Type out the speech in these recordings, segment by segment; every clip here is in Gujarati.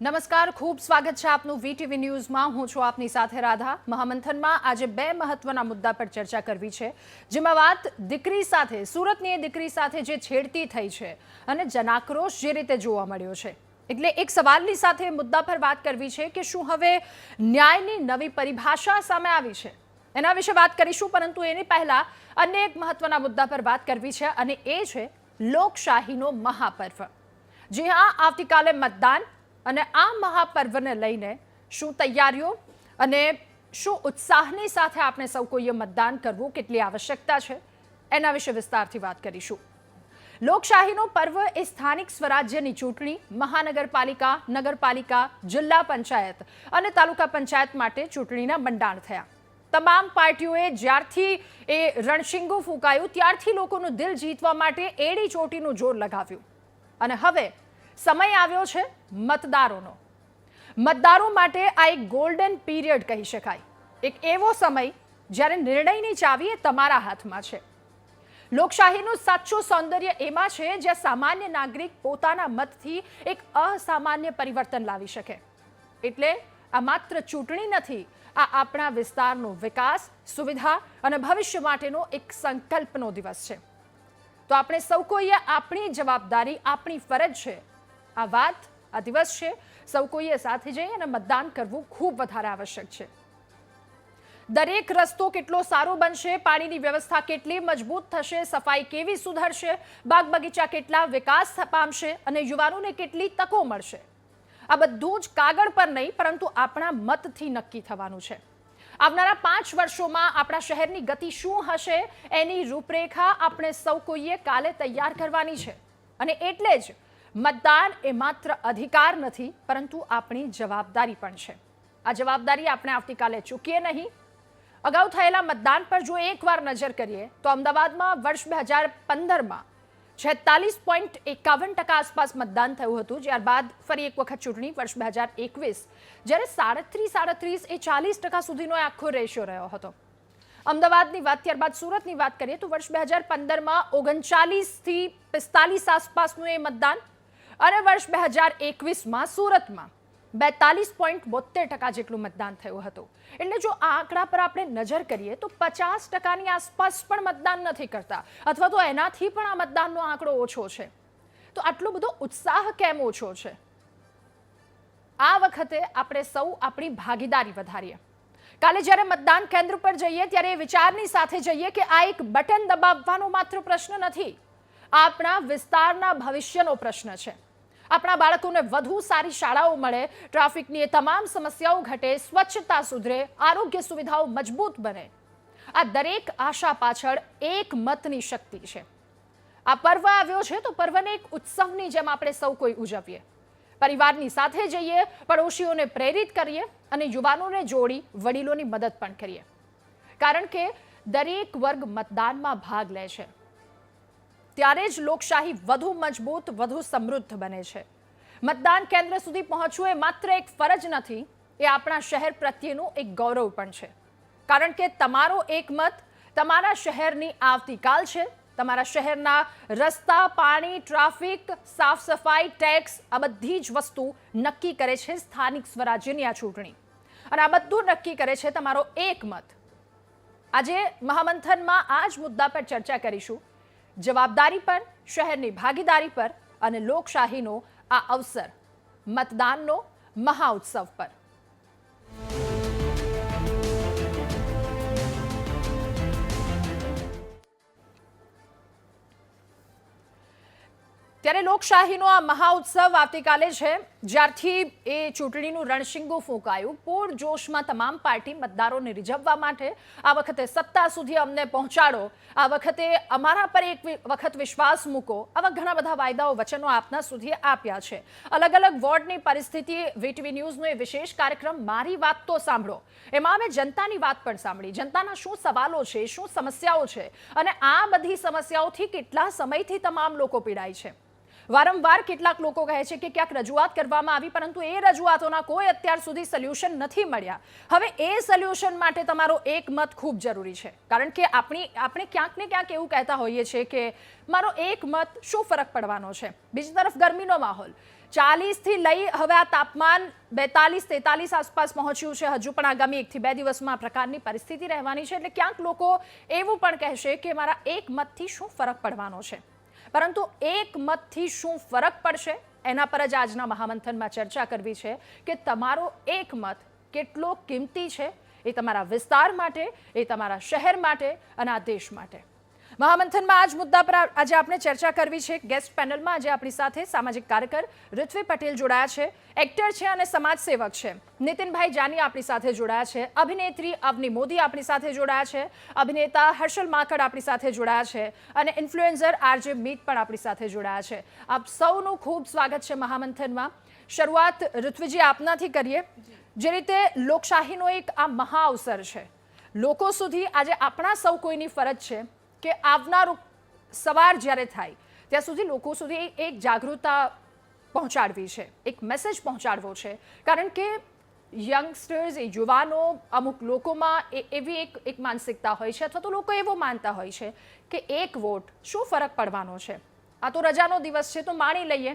નમસ્કાર, ખૂબ સ્વાગત છે આપનું વીટીવી ન્યૂઝમાં। હું છું આપની સાથે રાધા। મહામંથનમાં આજે બે મહત્વના મુદ્દા પર ચર્ચા કરવી છે, જેમાં વાત દીકરી સાથે, સુરતની દીકરી સાથે જે છેડતી થઈ છે અને જનાક્રોશ જે રીતે જોવા મળ્યો છે, એટલે એક સવાલની સાથે મુદ્દા પર વાત કરવી છે કે શું હવે ન્યાયની નવી પરિભાષા સામે આવી છે, એના વિશે વાત કરીશું। પરંતુ એની પહેલા અન્ય એક મહત્વના મુદ્દા પર વાત કરવી છે અને એ છે લોકશાહીનો મહાપર્વ। જી હા, આવતીકાલે મતદાન અને આ મહાપર્વને લઈને શું તૈયારીઓ અને શું ઉત્સાહની સાથે આપણે સૌ કોઈએ મતદાન કરવું, કેટલી આવશ્યકતા છે, એના વિશે વિસ્તારથી વાત કરીશું। લોકશાહીનો પર્વ એ સ્થાનિક સ્વરાજ્યની ચૂંટણી, મહાનગરપાલિકા, નગરપાલિકા, જિલ્લા પંચાયત અને તાલુકા પંચાયત માટે ચૂંટણીના મંડાણ થયા। તમામ પાર્ટીઓએ જ્યારથી એ રણશીંગું ફૂંકાયું ત્યારથી લોકોનું દિલ જીતવા માટે એડી ચોટીનું જોર લગાવ્યું અને હવે સમય આવ્યો છે મતદારોનો। મતદારો માટે આ એક ગોલ્ડન પીરિયડ કહી શકાય, એક એવો સમય જ્યારે નિર્ણયની ચાવી એ તમારા હાથમાં છે। લોકશાહીનું સાચું સૌંદર્ય એમાં છે જ્યાં સામાન્ય નાગરિક પોતાના મતથી એક અસામાન્ય પરિવર્તન લાવી શકે। એટલે આ માત્ર ચૂંટણી નથી, આ આપણા વિસ્તારનો વિકાસ, સુવિધા અને ભવિષ્ય માટેનો એક સંકલ્પનો દિવસ છે। તો આપણે સૌ કોઈએ આપણી જવાબદારી, આપણી ફરજ છે, આ વાત, આ દિવસ છે, સૌ કોઈએ સાથે જઈ અને મતદાન કરવું ખૂબ વધારે આવશ્યક છે। દરેક રસ્તો કેટલો સારો બનશે, પાણીની વ્યવસ્થા કેટલી મજબૂત થશે, સફાઈ કેવી સુધરશે, બાગ બગીચા કેટલા વિકાસ પામશે અને યુવાનોને કેટલી તકો મળશે, આ બધું જ કાગળ પર નહીં પરંતુ આપણા મતથી નક્કી થવાનું છે। આવનારા 5 વર્ષોમાં આપણા શહેરની ગતિ શું હશે એની રૂપરેખા આપણે સૌ કોઈએ કાલે તૈયાર કરવાની છે અને એટલે જ મતદાન એ માત્ર અધિકાર નથી પરંતુ આપણી જવાબદારી પણ છે। આ જવાબદારી આપણે આવતીકાલે ચૂકીએ નહીં। અગાઉ થયેલા મતદાન પર જો એકવાર નજર કરીએ તો અમદાવાદમાં વર્ષ 2015માં 46.51% આસપાસ મતદાન થયું હતું, ત્યારબાદ ફરી એક વખત ચૂંટણી વર્ષ 2021 જ્યારે 37 એ 40% સુધીનો આખો રેશિયો રહ્યો હતો। અમદાવાદની વાત, ત્યારબાદ સુરતની વાત કરીએ તો વર્ષ 2015માં 39થી 45 આસપાસનું એ મતદાન અને વર્ષ 2021માં સુરતમાં 42.72% જેટલું મતદાન થયું હતું। એટલે જો આ આંકડા પર આપણે નજર કરીએ તો 50%ની આસપાસ પણ મતદાન નથી કરતા અથવા તો એનાથી પણ આ મતદાનનો આંકડો ઓછો છે। તો આટલો બધો ઉત્સાહ કેમ ઓછો છે? આ વખતે આપણે સૌ આપણી ભાગીદારી વધારીએ। કાલે જ્યારે મતદાન કેન્દ્ર પર જઈએ ત્યારે એ વિચારની સાથે જઈએ કે આ એક બટન દબાવવાનો માત્ર પ્રશ્ન નથી, આપણા વિસ્તારના ભવિષ્યનો પ્રશ્ન છે। આપણા બાળકોને વધુ સારી શાળાઓ મળે, ટ્રાફિકની તમામ સમસ્યાઓ ઘટે, સ્વચ્છતા સુધરે, આરોગ્ય સુવિધાઓ મજબૂત બને, આ દરેક આશા પાછળ એક મતની શક્તિ છે। આ પર્વ આવ્યો છે તો પર્વને એક ઉત્સવની જેમ આપણે સૌ કોઈ ઉજવીએ, પરિવારની સાથે જઈએ, પડોશીઓને પ્રેરિત કરીએ અને યુવાનોને જોડી વડીલોની મદદ પણ કરીએ, કારણ કે દરેક વર્ગ મતદાનમાં ભાગ લે છે ત્યારે જ લોકશાહી વધુ મજબૂત, વધુ સમૃદ્ધ બને છે। મતદાન કેન્દ્ર સુધી પહોંચવું એ માત્ર એક ફરજ નથી, એ આપણા શહેર પ્રત્યેનું એક ગૌરવ પણ છે, કારણ કે તમારો એક મત તમારા શહેરની આવતીકાલ છે। તમારા શહેરના રસ્તા, પાણી, ટ્રાફિક, સાફ સફાઈ, ટેક્સ, આ બધી જ વસ્તુ નક્કી કરે છે સ્થાનિક સ્વરાજ્યની આ ચૂંટણી અને આ બધું નક્કી કરે છે તમારો એક મત। આજે મહામંથનમાં આ જ મુદ્દા પર ચર્ચા કરીશું, જવાબદારી પર, શહેરની ભાગીદારી પર અને લોકશાહીનો આ અવસર, મતદાનનો મહાઉત્સવ પર। ત્યારે લોકશાહીનો આ મહાઉત્સવ આવતીકાલે છે, જ્યારથી એ ચૂંટણીનું રણશીંગું ફૂંકાયું, પૂરજોશમાં તમામ પાર્ટી મતદારોને રીઝવવા માટે આ વખતે સત્તા સુધી અમને પહોંચાડો, આ વખતે અમારા પર એક વખત વિશ્વાસ મૂકો, આવા ઘણા બધા વાયદાઓ, વચનો આપના સુધી આપ્યા છે। અલગ અલગ વોર્ડની પરિસ્થિતિ, વીટીવી ન્યૂઝનો એ વિશેષ કાર્યક્રમ મારી વાત તો સાંભળો, એમાં અમે જનતાની વાત પણ સાંભળી, જનતાના શું સવાલો છે, શું સમસ્યાઓ છે અને આ બધી સમસ્યાઓથી કેટલા સમયથી તમામ લોકો પીડાય છે। વારંવાર કેટલાક લોકો કહે છે કે ક્યાંક રજૂઆત કરવામાં આવી, પરંતુ એ રજૂઆતોના કોઈ અત્યાર સુધી સોલ્યુશન નથી મળ્યા. હવે એ સોલ્યુશન માટે તમારો એક મત ખૂબ જરૂરી છે, કારણ કે આપણે ક્યાંક ને ક્યાંક એવું કહેતા હોઈએ છીએ કે મારો એક મત શું ફરક પડવાનો છે. બીજી તરફ ગરમીનો માહોલ 40 થી લઈ હવે આ તાપમાન 42-43 આસપાસ પહોંચ્યું છે. હજુ પણ આગામી 1 થી 2 દિવસમાં આ પ્રકારની પરિસ્થિતિ રહેવાની છે. એટલે ક્યાંક લોકો એવું પણ કહેશે કે મારા એક મતથી શું ફરક પડવાનો છે. પરંતુ એક મતથી શું ફરક પડશે એના પર જ આજના મહામંથનમાં ચર્ચા કરવી છે કે તમારો એક મત કેટલો કિંમતી છે, એ તમારા વિસ્તાર માટે, એ તમારા શહેર માટે અને આ દેશ માટે. મહામંથનમાં આ જ મુદ્દા પર આજે આપણે ચર્ચા કરવી છે. ગેસ્ટ પેનલમાં આજે આપણી સાથે સામાજિક કાર્યકર ઋત્વી પટેલ જોડાયા છે, એક્ટર છે અને સમાજસેવક છે. નીતિનભાઈ જાની આપણી સાથે જોડાયા છે, અભિનેત્રી અવની મોદી આપણી સાથે જોડાયા છે, અભિનેતા હર્ષલ માકડ આપણી સાથે જોડાયા છે અને ઇન્ફ્લુએન્સર આરજે મીત પણ આપણી સાથે જોડાયા છે. આપ સૌનું ખૂબ સ્વાગત છે મહામંથનમાં. શરૂઆત ઋત્વીજી આપનાથી કરીએ. જે રીતે લોકશાહીનો એક આ મહાઅવસર છે, લોકો સુધી આજે આપણા સૌ કોઈની ફરજ છે કે આવનારું સવાર જ્યારે થાય ત્યાં સુધી લોકો સુધી એક જાગૃતતા પહોંચાડવી છે, એક મેસેજ પહોંચાડવો છે. કારણ કે યંગસ્ટર્સ, એ યુવાનો, અમુક લોકોમાં એવી એક માનસિકતા હોય છે, અથવા તો લોકો એવો માનતા હોય છે કે એક વોટ શું ફરક પડવાનો છે, આ તો રજાનો દિવસ છે તો માણી લઈએ.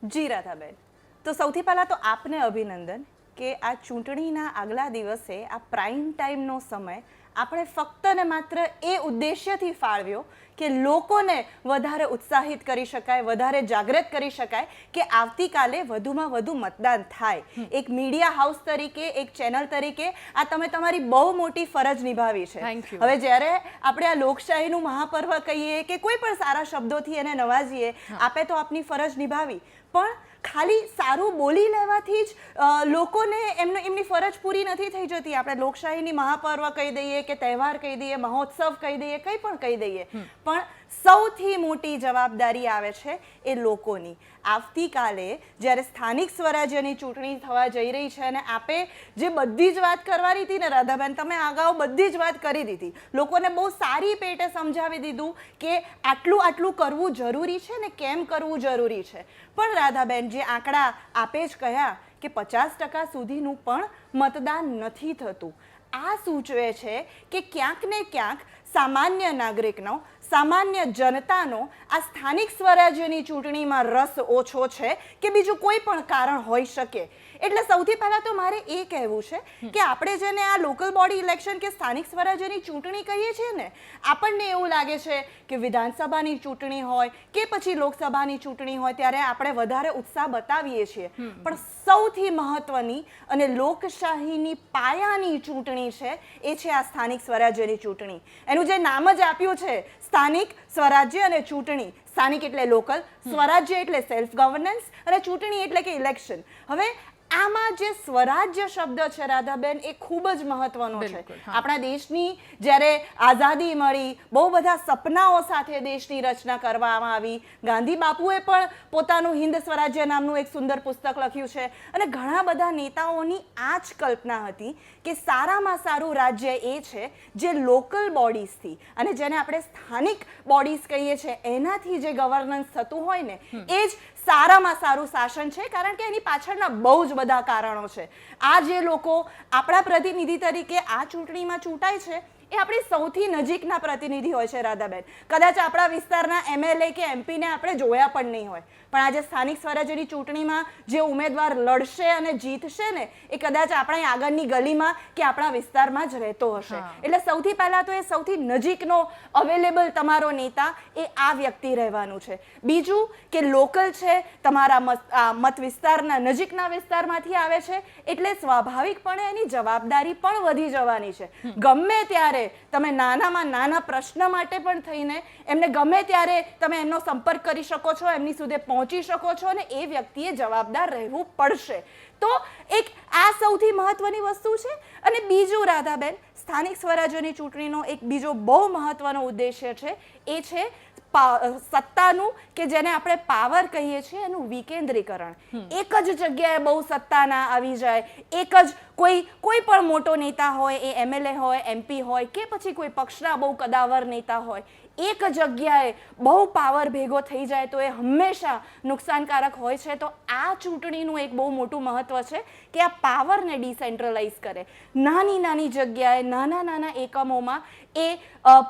જી રાધાબેન, તો સૌથી પહેલાં તો આપને અભિનંદન કે આ ચૂંટણીના આગલા દિવસે આ પ્રાઇમ ટાઈમનો સમય આપણે ફક્ત ને માત્ર એ ઉદ્દેશ્યથી ફાળવ્યો કે લોકોને વધારે ઉત્સાહિત કરી શકાય, વધારે જાગૃત કરી શકાય કે આવતીકાલે વધુમાં વધુ મતદાન થાય. એક મીડિયા હાઉસ તરીકે, એક ચેનલ તરીકે આ તમે તમારી બહુ મોટી ફરજ નિભાવી છે. હવે જ્યારે આપણે આ લોકશાહીનું મહાપર્વ કહીએ કે કોઈ પણ સારા શબ્દોથી એને નવાજીએ, આપે તો આપની ફરજ નિભાવી, પણ ખાલી સારું બોલી લેવાથી જ લોકોને એમની ફરજ પૂરી નથી થઈ જતી. આપણે લોકશાહીની મહાપર્વ કહી દઈએ કે તહેવાર કહી દઈએ, મહોત્સવ કહી દઈએ, કંઈ પણ કહી દઈએ, પણ સૌથી મોટી જવાબદારી આવે છે એ લોકોની. આવતીકાલે જ્યારે સ્થાનિક સ્વરાજ્યની ચૂંટણી થવા જઈ રહી છે અને આપે જે બધી જ વાત કરવાની હતી ને રાધાબેન, તમે અગાઉ બધી જ વાત કરી દીધી, લોકોને બહુ સારી પેટે સમજાવી દીધું કે આટલું આટલું કરવું જરૂરી છે ને કેમ કરવું જરૂરી છે. પણ રાધાબેન, જે આંકડા આપે જ કહ્યા કે 50% સુધીનું પણ મતદાન નથી થતું, આ સૂચવે છે કે ક્યાંક ને ક્યાંક સામાન્ય નાગરિકનો, સામાન્ય જનતાનો આ સ્થાનિક સ્વરાજ્યની ચૂંટણીમાં રસ ઓછો છે કે બીજું કોઈ પણ કારણ હોઈ શકે. એટલે સૌથી પહેલાં તો મારે એ કહેવું છે કે આપણે જેને આ લોકલ બોડી ઇલેક્શન કે સ્થાનિક સ્વરાજ્યની ચૂંટણી કહીએ છીએ ને, આપણને એવું લાગે છે કે વિધાનસભાની ચૂંટણી હોય કે પછી લોકસભાની ચૂંટણી હોય ત્યારે આપણે વધારે ઉત્સાહ બતાવીએ છીએ. પણ સૌથી મહત્વની અને લોકશાહીની પાયાની ચૂંટણી છે એ છે આ સ્થાનિક સ્વરાજ્યની ચૂંટણી. એનું જે નામ જ આપ્યું છે સ્થાનિક સ્વરાજ્ય અને ચૂંટણી. સ્થાનિક એટલે લોકલ, સ્વરાજ્ય એટલે સેલ્ફ ગવર્નન્સ અને ચૂંટણી એટલે કે ઇલેક્શન. હવે આમાં જે સ્વરાજ્ય શબ્દ છે રાધાબેન, એ ખૂબ જ મહત્વનો છે. આપણા દેશની જ્યારે આઝાદી મળી, બહુ બધા સપનાઓ સાથે દેશની રચના કરવામાં આવી. ગાંધી બાપુએ પણ પોતાનું હિન્દ સ્વરાજ્ય નામનું એક સુંદર પુસ્તક લખ્યું છે અને ઘણા બધા નેતાઓની આ જ કલ્પના હતી કે સારામાં સારું રાજ્ય એ છે જે લોકલ બોડીઝથી અને જેને આપણે સ્થાનિક બોડીઝ કહીએ છીએ એનાથી જે ગવર્નન્સ થતું હોય ને, એ જ સારામાં સારું શાસન છે. કારણ કે એની પાછળના બહુ જ બધા કારણો છે. આ જે લોકો આપણા પ્રતિનિધિ તરીકે આ ચૂંટણીમાં ચૂંટાય છે એ આપણી સૌથી નજીકના પ્રતિનિધિ હોય છે રાધાબેન. કદાચ આપણા વિસ્તારના MLA કે MP ને આપણે જોયા પણ નહીં હોય, પણ આજે સ્થાનિક સ્વરાજ્યની ચૂંટણીમાં જે ઉમેદવાર લડશે અને જીતશે ને, એ કદાચ આપણા આગળની ગલીમાં કે આપણા વિસ્તારમાં જ રહેતો હશે. એટલે સૌથી પહેલાં તો એ સૌથી નજીકનો અવેલેબલ તમારો નેતા એ આ વ્યક્તિ રહેવાનું છે. બીજું કે લોકલ છે, તમારા મત વિસ્તારના નજીકના વિસ્તારમાંથી આવે છે, એટલે સ્વાભાવિકપણે એની જવાબદારી પણ વધી જવાની છે. ગમે ત્યારે તમે નાનામાં નાના પ્રશ્ન માટે પણ થઈને એમને ગમે ત્યારે તમે એમનો સંપર્ક કરી શકો છો, એમની સુધી પહોંચી શકો છો અને એ વ્યક્તિએ જવાબદાર રહેવું પડશે. તો એક આ સૌથી મહત્વની વસ્તુ છે. અને બીજું રાધાબેન, સ્થાનિક સ્વરાજ્યની ચૂંટણીનો એક બીજો બહુ મહત્વનો ઉદ્દેશ્ય છે, એ છે સત્તાનું, કે જેને આપણે પાવર કહીએ છીએ, એનું વિકેન્દ્રીકરણ. એક જ જગ્યાએ બહુ સત્તા ના આવી જાય. એક જ કોઈ પણ મોટો નેતા હોય, એ MLA હોય, MP હોય કે પછી કોઈ પક્ષના બહુ કદાવર નેતા હોય, એક જગ્યાએ બહુ પાવર ભેગો થઈ જાય તો એ હંમેશા નુકસાનકારક હોય છે. તો આ ચૂંટણીનું એક બહુ મોટું મહત્વ છે કે આ પાવરને ડિસેન્ટ્રલાઇઝ કરે, નાની નાની જગ્યાએ નાના નાના એકમોમાં એ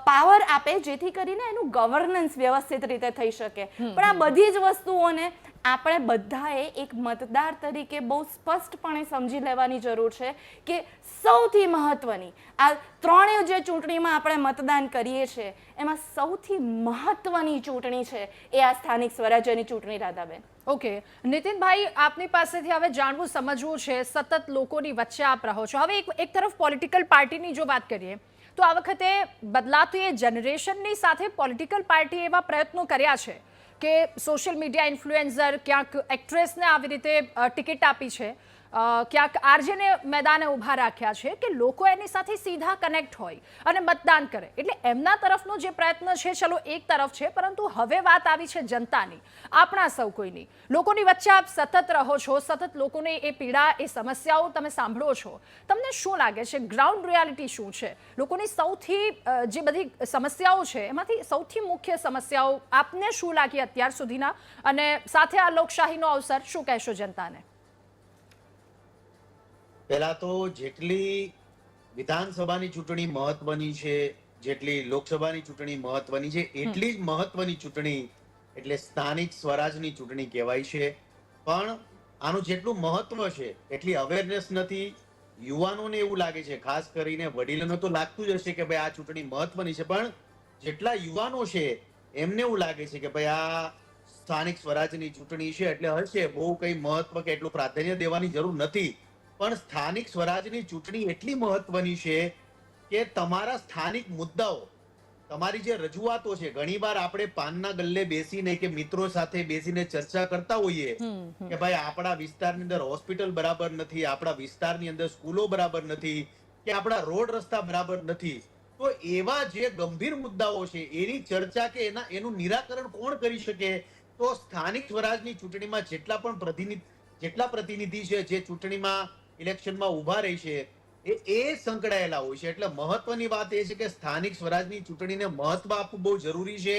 પાવર આપે, જેથી કરીને એનું ગવર્નન્સ વ્યવસ્થિત રીતે થઈ શકે. પણ આ બધી જ વસ્તુઓને આપણે બધાએ એક મતદાર તરીકે બહુ સ્પષ્ટપણે સમજી લેવાની જરૂર છે કે સૌથી મહત્વની આ ત્રણેય જે ચૂંટણીમાં આપણે મતદાન કરીએ છીએ એમાં સૌથી મહત્વની ચૂંટણી છે એ આ સ્થાનિક સ્વરાજ્યની ચૂંટણી. રાધાબેન, ઓકે, નીતિનભાઈ, આપની પાસેથી હવે જાણવું સમજવું છે, સતત લોકોની વચ્ચે આપ રહો છો. હવે એક તરફ પોલિટિકલ પાર્ટીની જો વાત કરીએ તો આ વખતે બદલાતી એ જનરેશનની સાથે પોલિટિકલ પાર્ટીએ એવા પ્રયત્નો કર્યા છે કે સોશિયલ મીડિયા ઇન્ફ્લુએન્સર, ક્યાંક એક્ટ્રેસને આવી રીતે ટિકિટ આપી છે, ક્યાંક આરજેને મેદાને ઊભા રાખ્યા છે કે લોકો એની સાથે સીધા કનેક્ટ હોય અને મતદાન કરે. એટલે એમના તરફનો જે પ્રયત્ન છે ચલો એક તરફ છે, પરંતુ હવે વાત આવી છે જનતાની, આપણા સૌ કોઈની. લોકોની વચ્ચે આપ સતત રહો છો, સતત લોકોને એ પીડા, એ સમસ્યાઓ તમે સાંભળો છો. તમને શું લાગે છે, ગ્રાઉન્ડ રિયાલિટી શું છે? લોકોની સૌથી જે બધી સમસ્યાઓ છે એમાંથી સૌથી મુખ્ય સમસ્યાઓ આપને શું લાગી અત્યાર સુધીના, અને સાથે આ લોકશાહીનો અવસર શું કહેશો જનતાને? પહેલા તો જેટલી વિધાનસભાની ચૂંટણી મહત્વની છે, જેટલી લોકસભાની ચૂંટણી મહત્વની છે, એટલી જ મહત્વની ચૂંટણી એટલે સ્થાનિક સ્વરાજની ચૂંટણી કહેવાય છે. પણ આનું જેટલું મહત્વ છે એટલી અવેરનેસ નથી. યુવાનોને એવું લાગે છે, ખાસ કરીને વડીલોને તો લાગતું જ હશે કે ભાઈ આ ચૂંટણી મહત્વની છે, પણ જેટલા યુવાનો છે એમને એવું લાગે છે કે ભાઈ આ સ્થાનિક સ્વરાજની ચૂંટણી છે એટલે હશે, બહુ કઈ મહત્વ કે એટલું પ્રાધાન્ય દેવાની જરૂર નથી. પણ સ્થાનિક સ્વરાજની ચૂંટણી એટલી મહત્વની છે કે તમારા સ્થાનિક મુદ્દાઓ, તમારી જે રજૂઆતો છે, ઘણીવાર આપણે પાનના ગલ્લે બેસીને કે મિત્રો સાથે બેસીને ચર્ચા કરતા હોઈએ કે ભાઈ આપણા વિસ્તારની અંદર હોસ્પિટલ બરાબર નથી, આપણા વિસ્તારની અંદર સ્કૂલો બરાબર નથી, કે આપણા રોડ રસ્તા બરાબર નથી. તો એવા જે ગંભીર મુદ્દાઓ છે એની ચર્ચા કે એનું નિરાકરણ કોણ કરી શકે? તો સ્થાનિક સ્વરાજની ચૂંટણીમાં જેટલા પ્રતિનિધિ છે જે ચૂંટણીમાં ઇલેક્શનમાં ઉભા રહી છે એ સંકળાયેલા હોય છે. એટલે મહત્વની વાત એ છે કે સ્થાનિક સ્વરાજની ચૂંટણીને મહત્વ આપવું બહુ જરૂરી છે,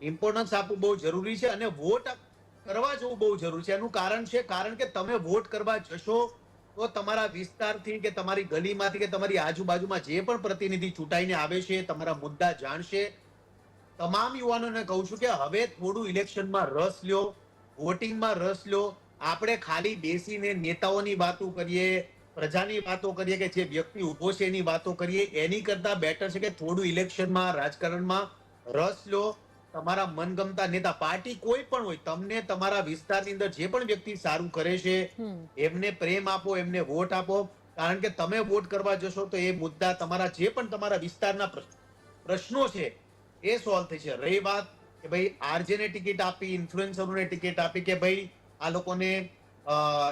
ઇમ્પોર્ટન્સ આપવું બહુ જરૂરી છે, અને વોટ કરવા જવું બહુ જરૂરી છે. એનું કારણ છે, કારણ કે તમે વોટ કરવા જશો તો તમારા વિસ્તારથી કે તમારી ગલીમાંથી કે તમારી આજુબાજુમાં જે પણ પ્રતિનિધિ ચૂંટાઈને આવે છે તમારા મુદ્દા જાણશે. તમામ યુવાનોને કહું છું કે હવે થોડું ઇલેક્શનમાં રસ લ્યો, વોટિંગમાં રસ લ્યો. આપણે ખાલી બેસીને નેતાઓની વાતો કરીએ, પ્રજાની વાતો કરીએ, કે જે વ્યક્તિ ઉભો છે એની વાતો કરીએ, એની કરતા બેટર છે કે થોડું ઇલેક્શનમાં, રાજકારણમાં રસ લો. તમારા મનગમતા નેતા, પાર્ટી કોઈ પણ હોય, તમને તમારા વિસ્તારની અંદર જે પણ વ્યક્તિ સારું કરે છે એમને પ્રેમ આપો, એમને વોટ આપો. કારણ કે તમે વોટ કરવા જશો તો એ મુદ્દા, તમારા જે પણ તમારા વિસ્તારના પ્રશ્નો છે એ સોલ્વ થશે. રહી વાત કે ભાઈ આરજેને ટિકિટ આપી, ઇન્ફ્લુએન્સરોને ટિકિટ આપી, કે ભાઈ આ લોકોને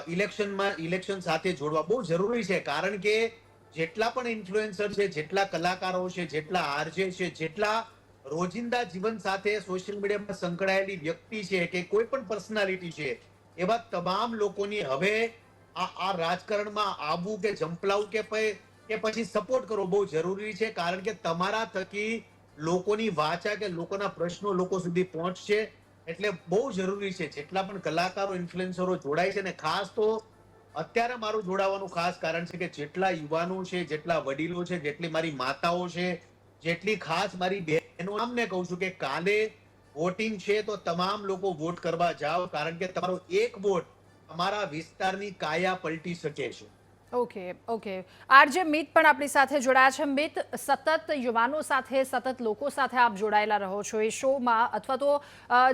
ઇલેક્શન સાથે જોડવા બહુ જરૂરી છે. કારણ કે જેટલા પણ ઇન્ફ્લુએન્સર છે, જેટલા કલાકારો છે, જેટલા આરજે છે, જેટલા રોજિંદા જીવન સાથે સોશિયલ મીડિયામાં સંકળાયેલી વ્યક્તિ છે કે કોઈ પણ પર્સનાલિટી છે, એવા તમામ લોકોની હવે આ રાજકારણમાં આવવું કે ઝંપલાવું કે પછી સપોર્ટ કરવો બહુ જરૂરી છે. કારણ કે તમારા થકી લોકોની વાચા કે લોકોના પ્રશ્નો લોકો સુધી પહોંચશે. એટલે બહુ જરૂરી છે જેટલા પણ કલાકારો, ઇન્ફ્લુએન્સરો જોડાય છે, ને ખાસ તો અત્યારે મારું જોડાવાનું ખાસ કારણ છે કે જેટલા યુવાનો છે, જેટલા વડીલો છે, જેટલી મારી માતાઓ છે, જેટલી ખાસ મારી બહેનો, આમને કહું છું કે કાલે વોટિંગ છે તો તમામ લોકો વોટ કરવા જાઓ. કારણ કે તમારો એક વોટ તમારા વિસ્તારની કાયા પલટી શકે છે. ઓકે. આરજે મિત પણ આપણી સાથે જોડાયા છે. મિત, સતત યુવાનો સાથે, સતત લોકો સાથે આપ જોડાયેલા રહો છો એ શોમાં, અથવા તો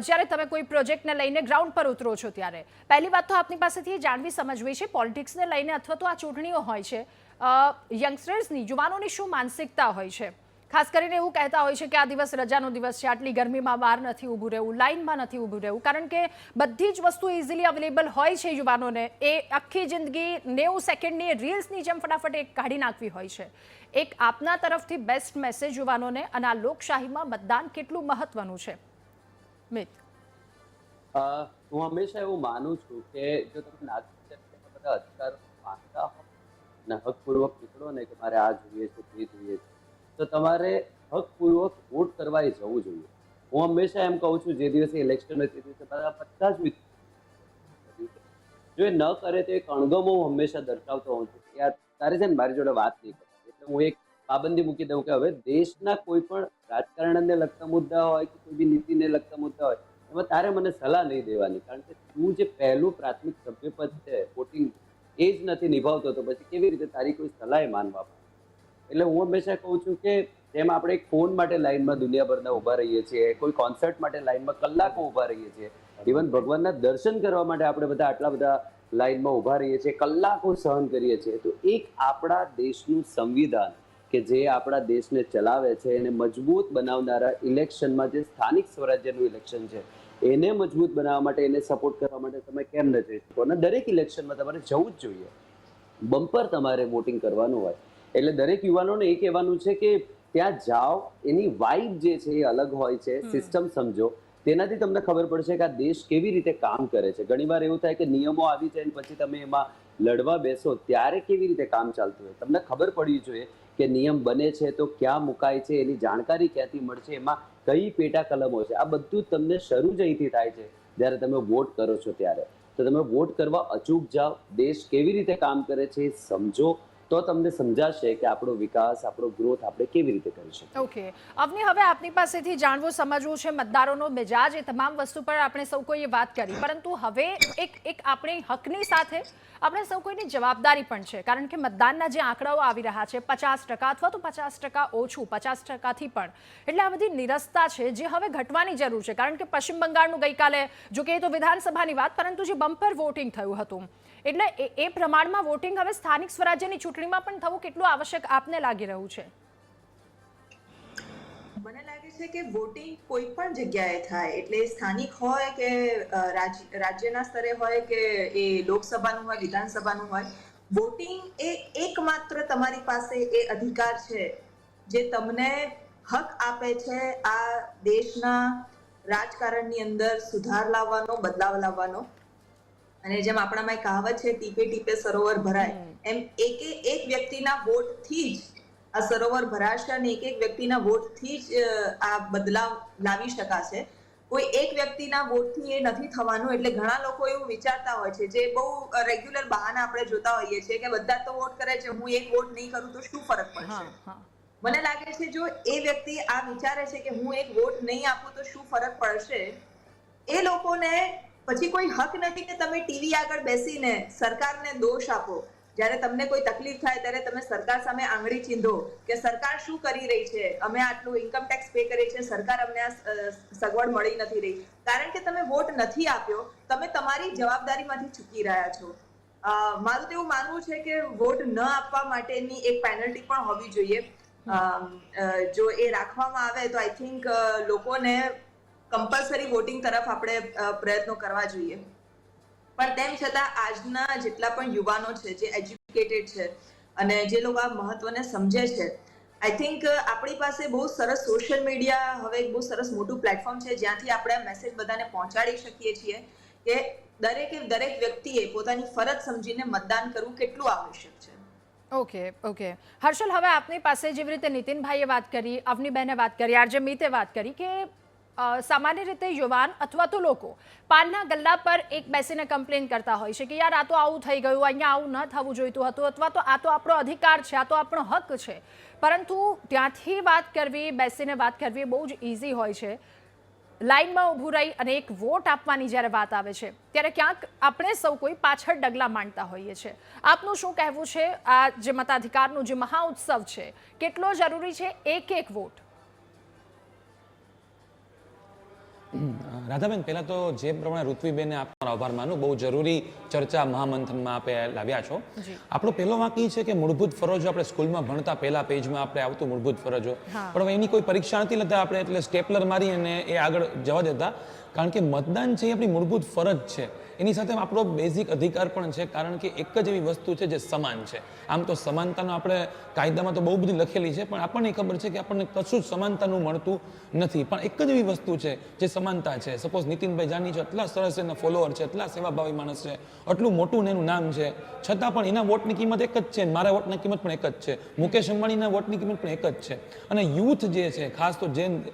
જ્યારે તમે કોઈ પ્રોજેક્ટને લઈને ગ્રાઉન્ડ પર ઉતરો છો ત્યારે. પહેલી વાત તો આપની પાસેથી જાણવી સમજવી છે, પોલિટિક્સને લઈને અથવા તો આ ચૂંટણીઓ હોય છે, યંગસ્ટર્સની, યુવાનોની શું માનસિકતા હોય છે? ખાસ કરીને એવું કહેતા હોય છે કે આ દિવસ રજાનો દિવસ છે, આટલી ગરમીમાં બહાર નથી ઊભું રહેવું, લાઇનમાં નથી ઊભું રહેવું, કારણ કે બધી જ વસ્તુ ઇઝીલી અવેલેબલ હોય છે યુવાનોને. એ આખી જિંદગી 90 સેકન્ડની રીલ્સની જેમ ફટાફટ એક કાઢી નાખવી હોય છે. એક આપના તરફથી બેસ્ટ મેસેજ યુવાનોને, અને આ લોકશાહીમાં મતદાન કેટલું મહત્વનું છે, મિત? હું હંમેશા એવું માનું છું કે જો તમે નાગરિક તરીકે બધા અધિકારો માંગતા હો અને હકપૂર્વક નીકળો ને કે મારે આ જોઈએ છે, તે જોઈએ છે, તો તમારે હકપૂર્વક વોટ કરવા એ જવું જોઈએ. હું હંમેશા એમ કહું છું, જે દિવસે ઇલેક્શન હોય તે દિવસે બધા જ મિત્રો જો એ ન કરે તો એક અણગમો હું હંમેશા દર્શાવતો હોઉં છું. યાર તારે છે ને મારી જોડે વાત નહીં કરવાની. એટલે હું એક પાબંદી મૂકી દઉં કે હવે દેશના કોઈ પણ રાજકારણને લગતા મુદ્દા હોય કે કોઈ બી નીતિને લગતા મુદ્દા હોય એમાં તારે મને સલાહ નહીં દેવાની. કારણ કે તું જે પહેલું પ્રાથમિક સભ્યપદ છે વોટિંગ એ જ નથી નિભાવતો તો પછી કેવી રીતે તારી કોઈ સલાહ માનવા પડે. એટલે હું હંમેશા કહું છું કે જેમ આપણે એક ફોન માટે લાઈનમાં દુનિયાભરના ઊભા રહીએ છીએ, કોઈ કોન્સર્ટ માટે લાઈનમાં કલાકો ઊભા રહીએ છીએ, ઇવન ભગવાનના દર્શન કરવા માટે આપણે બધા આટલા બધા લાઈનમાં ઊભા રહીએ છીએ, કલાકો સહન કરીએ છીએ, તો એક આપણા દેશનું સંવિધાન કે જે આપણા દેશને ચલાવે છે એને મજબૂત બનાવનારા ઇલેક્શનમાં જે સ્થાનિક સ્વરાજ્યનું ઇલેક્શન છે એને મજબૂત બનાવવા માટે, એને સપોર્ટ કરવા માટે તમે કેમ ન જઈ શકો? અને દરેક ઇલેક્શનમાં તમારે જવું જ જોઈએ. બમ્પર તમારે વોટિંગ કરવાનું હોય એટલે દરેક યુવાનોને એ કહેવાનું છે કે ત્યાં જાઓ, એની વાઇબ જે છે એ અલગ હોય છે, સિસ્ટમ સમજો, તેનાથી તમને ખબર પડશે કે આ દેશ કેવી રીતે કામ કરે છે. ઘણીવાર એવું થાય કે નિયમો આવી જાય ને પછી તમે એમાં લડવા બેસો ત્યારે કેવી રીતે કામ ચાલતું હોય તમને ખબર પડવી જોઈએ કે નિયમ બને છે તો ક્યાં મુકાય છે, એની જાણકારી ક્યાંથી મળશે, એમાં કઈ પેટા કલમો છે. આ બધું તમને શરૂ જ અહીંથી થાય છે જ્યારે તમે વોટ કરો છો ત્યારે. તો તમે વોટ કરવા અચૂક જાઓ, દેશ કેવી રીતે કામ કરે છે એ સમજો, તો તમને સમજાશે કે આપણો વિકાસ, આપણો ગ્રોથ આપણે કેવી રીતે કરી શકીએ. ઓકે, અવની હવે આપની પાસેથી જાણવું સમજવું છે મતદારોનો મિજાજ, એ તમામ વસ્તુ પર આપણે સૌ કોઈએ વાત કરી, પરંતુ હવે એક આપણી હકની સાથે આપણે સૌ કોઈની જવાબદારી પણ છે. કારણ કે મતદાનના જે આંકડાઓ આવી રહ્યા છે 50% અથવા તો 50% ઓછું, 50%થી પણ, એટલે આ બધી નિરસતા છે જે હવે ઘટવાની જરૂર છે. કારણ કે પશ્ચિમ બંગાળનું ગઈકાલે, જો કે એ તો વિધાનસભાની વાત, પરંતુ જે બમ્પર વોટિંગ થયું હતું એટલે એ પ્રમાણમાં વોટિંગ હવે સ્થાનિક સ્વરાજ્યની ચૂંટણીમાં પણ થવું કેટલું આવશ્યક આપને લાગી રહ્યું છે? મને લાગે છે કે વોટિંગ કોઈ પણ જગ્યાએ થાય, એટલે સ્થાનિક હોય કે રાજ્યના સ્તરે હોય કે એ લોકસભાનું હોય, વિધાનસભાનું હોય, વોટિંગ એ એકમાત્ર તમારી પાસે એ અધિકાર છે જે તમને હક આપે છે આ દેશના રાજકારણની અંદર સુધાર લાવવાનો, બદલાવ લાવવાનો. અને જેમ આપણામાં એક કહાવત છે, ટીપે ટીપે સરોવર ભરાય, એમ એક વ્યક્તિના વોટથી જ આ સરોવર ભરાશે અને એક વ્યક્તિના વોટથી જ આ બદલાવ લાવી શકાશે. કોઈ એક વ્યક્તિના વોટથી એ નથી થવાનું. એટલે ઘણા લોકો એવું વિચારતા હોય છે, જે બહુ રેગ્યુલર બહાના આપણે જોતા હોઈએ છીએ કે બધા તો વોટ કરે છે, હું એક વોટ નહીં કરું તો શું ફરક પડશે. મને લાગે છે જો એ વ્યક્તિ આ વિચારે છે કે હું એક વોટ નહીં આપું તો શું ફરક પડશે, એ લોકોને પછી કોઈ હક નથી કે તમે ટીવી આગળ બેસીને સરકારને દોષ આપો. જ્યારે તમને કોઈ તકલીફ થાય ત્યારે તમે સરકાર સામે આંગળી ચીંધો કે સરકાર શું કરી રહી છે, અમે આટલું ઇન્કમ ટેક્સ પે કરીએ છીએ, સરકાર અમને આ સગવડ મળી નથી રહી. કારણ કે તમે વોટ નથી આપ્યો, તમે તમારી જવાબદારીમાંથી ચૂકી રહ્યા છો. મારું તો એવું માનવું છે કે વોટ ન આપવા માટેની એક પેનલ્ટી પણ હોવી જોઈએ. જો એ રાખવામાં આવે તો આઈ થિંક લોકોને કમ્પલસરી વોટિંગ તરફ આપણે પ્રયત્નો કરવા જોઈએ. પણ તેમ છતાં આજના જેટલા પણ યુવાનો છે જે એજ્યુકેટેડ છે અને જે લોકો આ મહત્વને સમજે છે, આઈ થિંક આપણી પાસે બહુ સરસ સોશિયલ મીડિયા હવે એક બહુ સરસ મોટું પ્લેટફોર્મ છે જ્યાંથી આપણે આ મેસેજ બધાને પહોંચાડી શકીએ છીએ કે દરેક વ્યક્તિએ પોતાની ફરજ સમજીને મતદાન કરવું કેટલું આવશ્યક છે. ઓકે હર્ષલ, હવે આપની પાસે જેવી રીતે નીતિનભાઈએ વાત કરી, અવનીબેને વાત કરી, આરજે મીતે વાત કરી કે સામાન્ય રીતે યુવાન અથવા તો લોકો પાનના ગલ્લા પર એક બેસીને કમ્પ્લેન કરતા હોય છે કે યાર આ તો આવું થઈ ગયું, અહીંયા આવું ન થવું જોઈતું હતું, અથવા તો આ તો આપણો અધિકાર છે, આ તો આપણો હક છે. પરંતુ ત્યાંથી વાત કરવી, બેસીને વાત કરવી બહુ જ ઇઝી હોય છે. લાઇનમાં ઊભું રહી અને એક વોટ આપવાની જ્યારે વાત આવે છે ત્યારે ક્યાંક આપણે સૌ કોઈ પાછળ ડગલા માંડતા હોઈએ છીએ. આપનું શું કહેવું છે? આ જે મતાધિકારનું જે મહાઉત્સવ છે કેટલો જરૂરી છે એક વોટ? રાધાબેન, પહેલા તો જે પ્રમાણે ઋત્વીબેને આપનો આભાર માનું, બહુ જરૂરી ચર્ચા મહામંથનમાં આપે લાવ્યા છો. આપણો પહેલો વાંક એ છે કે મૂળભૂત ફરજો આપણે સ્કૂલમાં ભણતા પહેલા પેજમાં આપણે આવતું મૂળભૂત ફરજો, પણ હવે એની કોઈ પરીક્ષા નથી લેતા આપણે, એટલે સ્ટેપલર મારી અને એ આગળ જવા દેતા. કારણ કે મતદાન છે એ આપણી મૂળભૂત ફરજ છે, એની સાથે આપણો બેઝિક અધિકાર પણ છે, કારણ કે એક જ એવી વસ્તુ છે જે સમાન છે. આમ તો સમાનતાનો આપણે કાયદામાં તો બહુ બધી લખેલી છે, પણ આપણને ખબર છે કે આપણને કશું જ સમાનતાનું મળતું નથી. પણ એક જ એવી વસ્તુ છે જે સમાનતા છે. સપોઝ નીતિનભાઈ જાની છે, એટલા સરસ એના ફોલોઅર છે, એટલા સેવાભાવી માણસ છે, આટલું મોટું એનું નામ છે, છતાં પણ એના વોટની કિંમત એક જ છે, મારા વોટની કિંમત પણ એક જ છે, મુકેશ અંબાણીના વોટની કિંમત પણ એક જ છે. અને યુથ જે છે, ખાસ તો જેન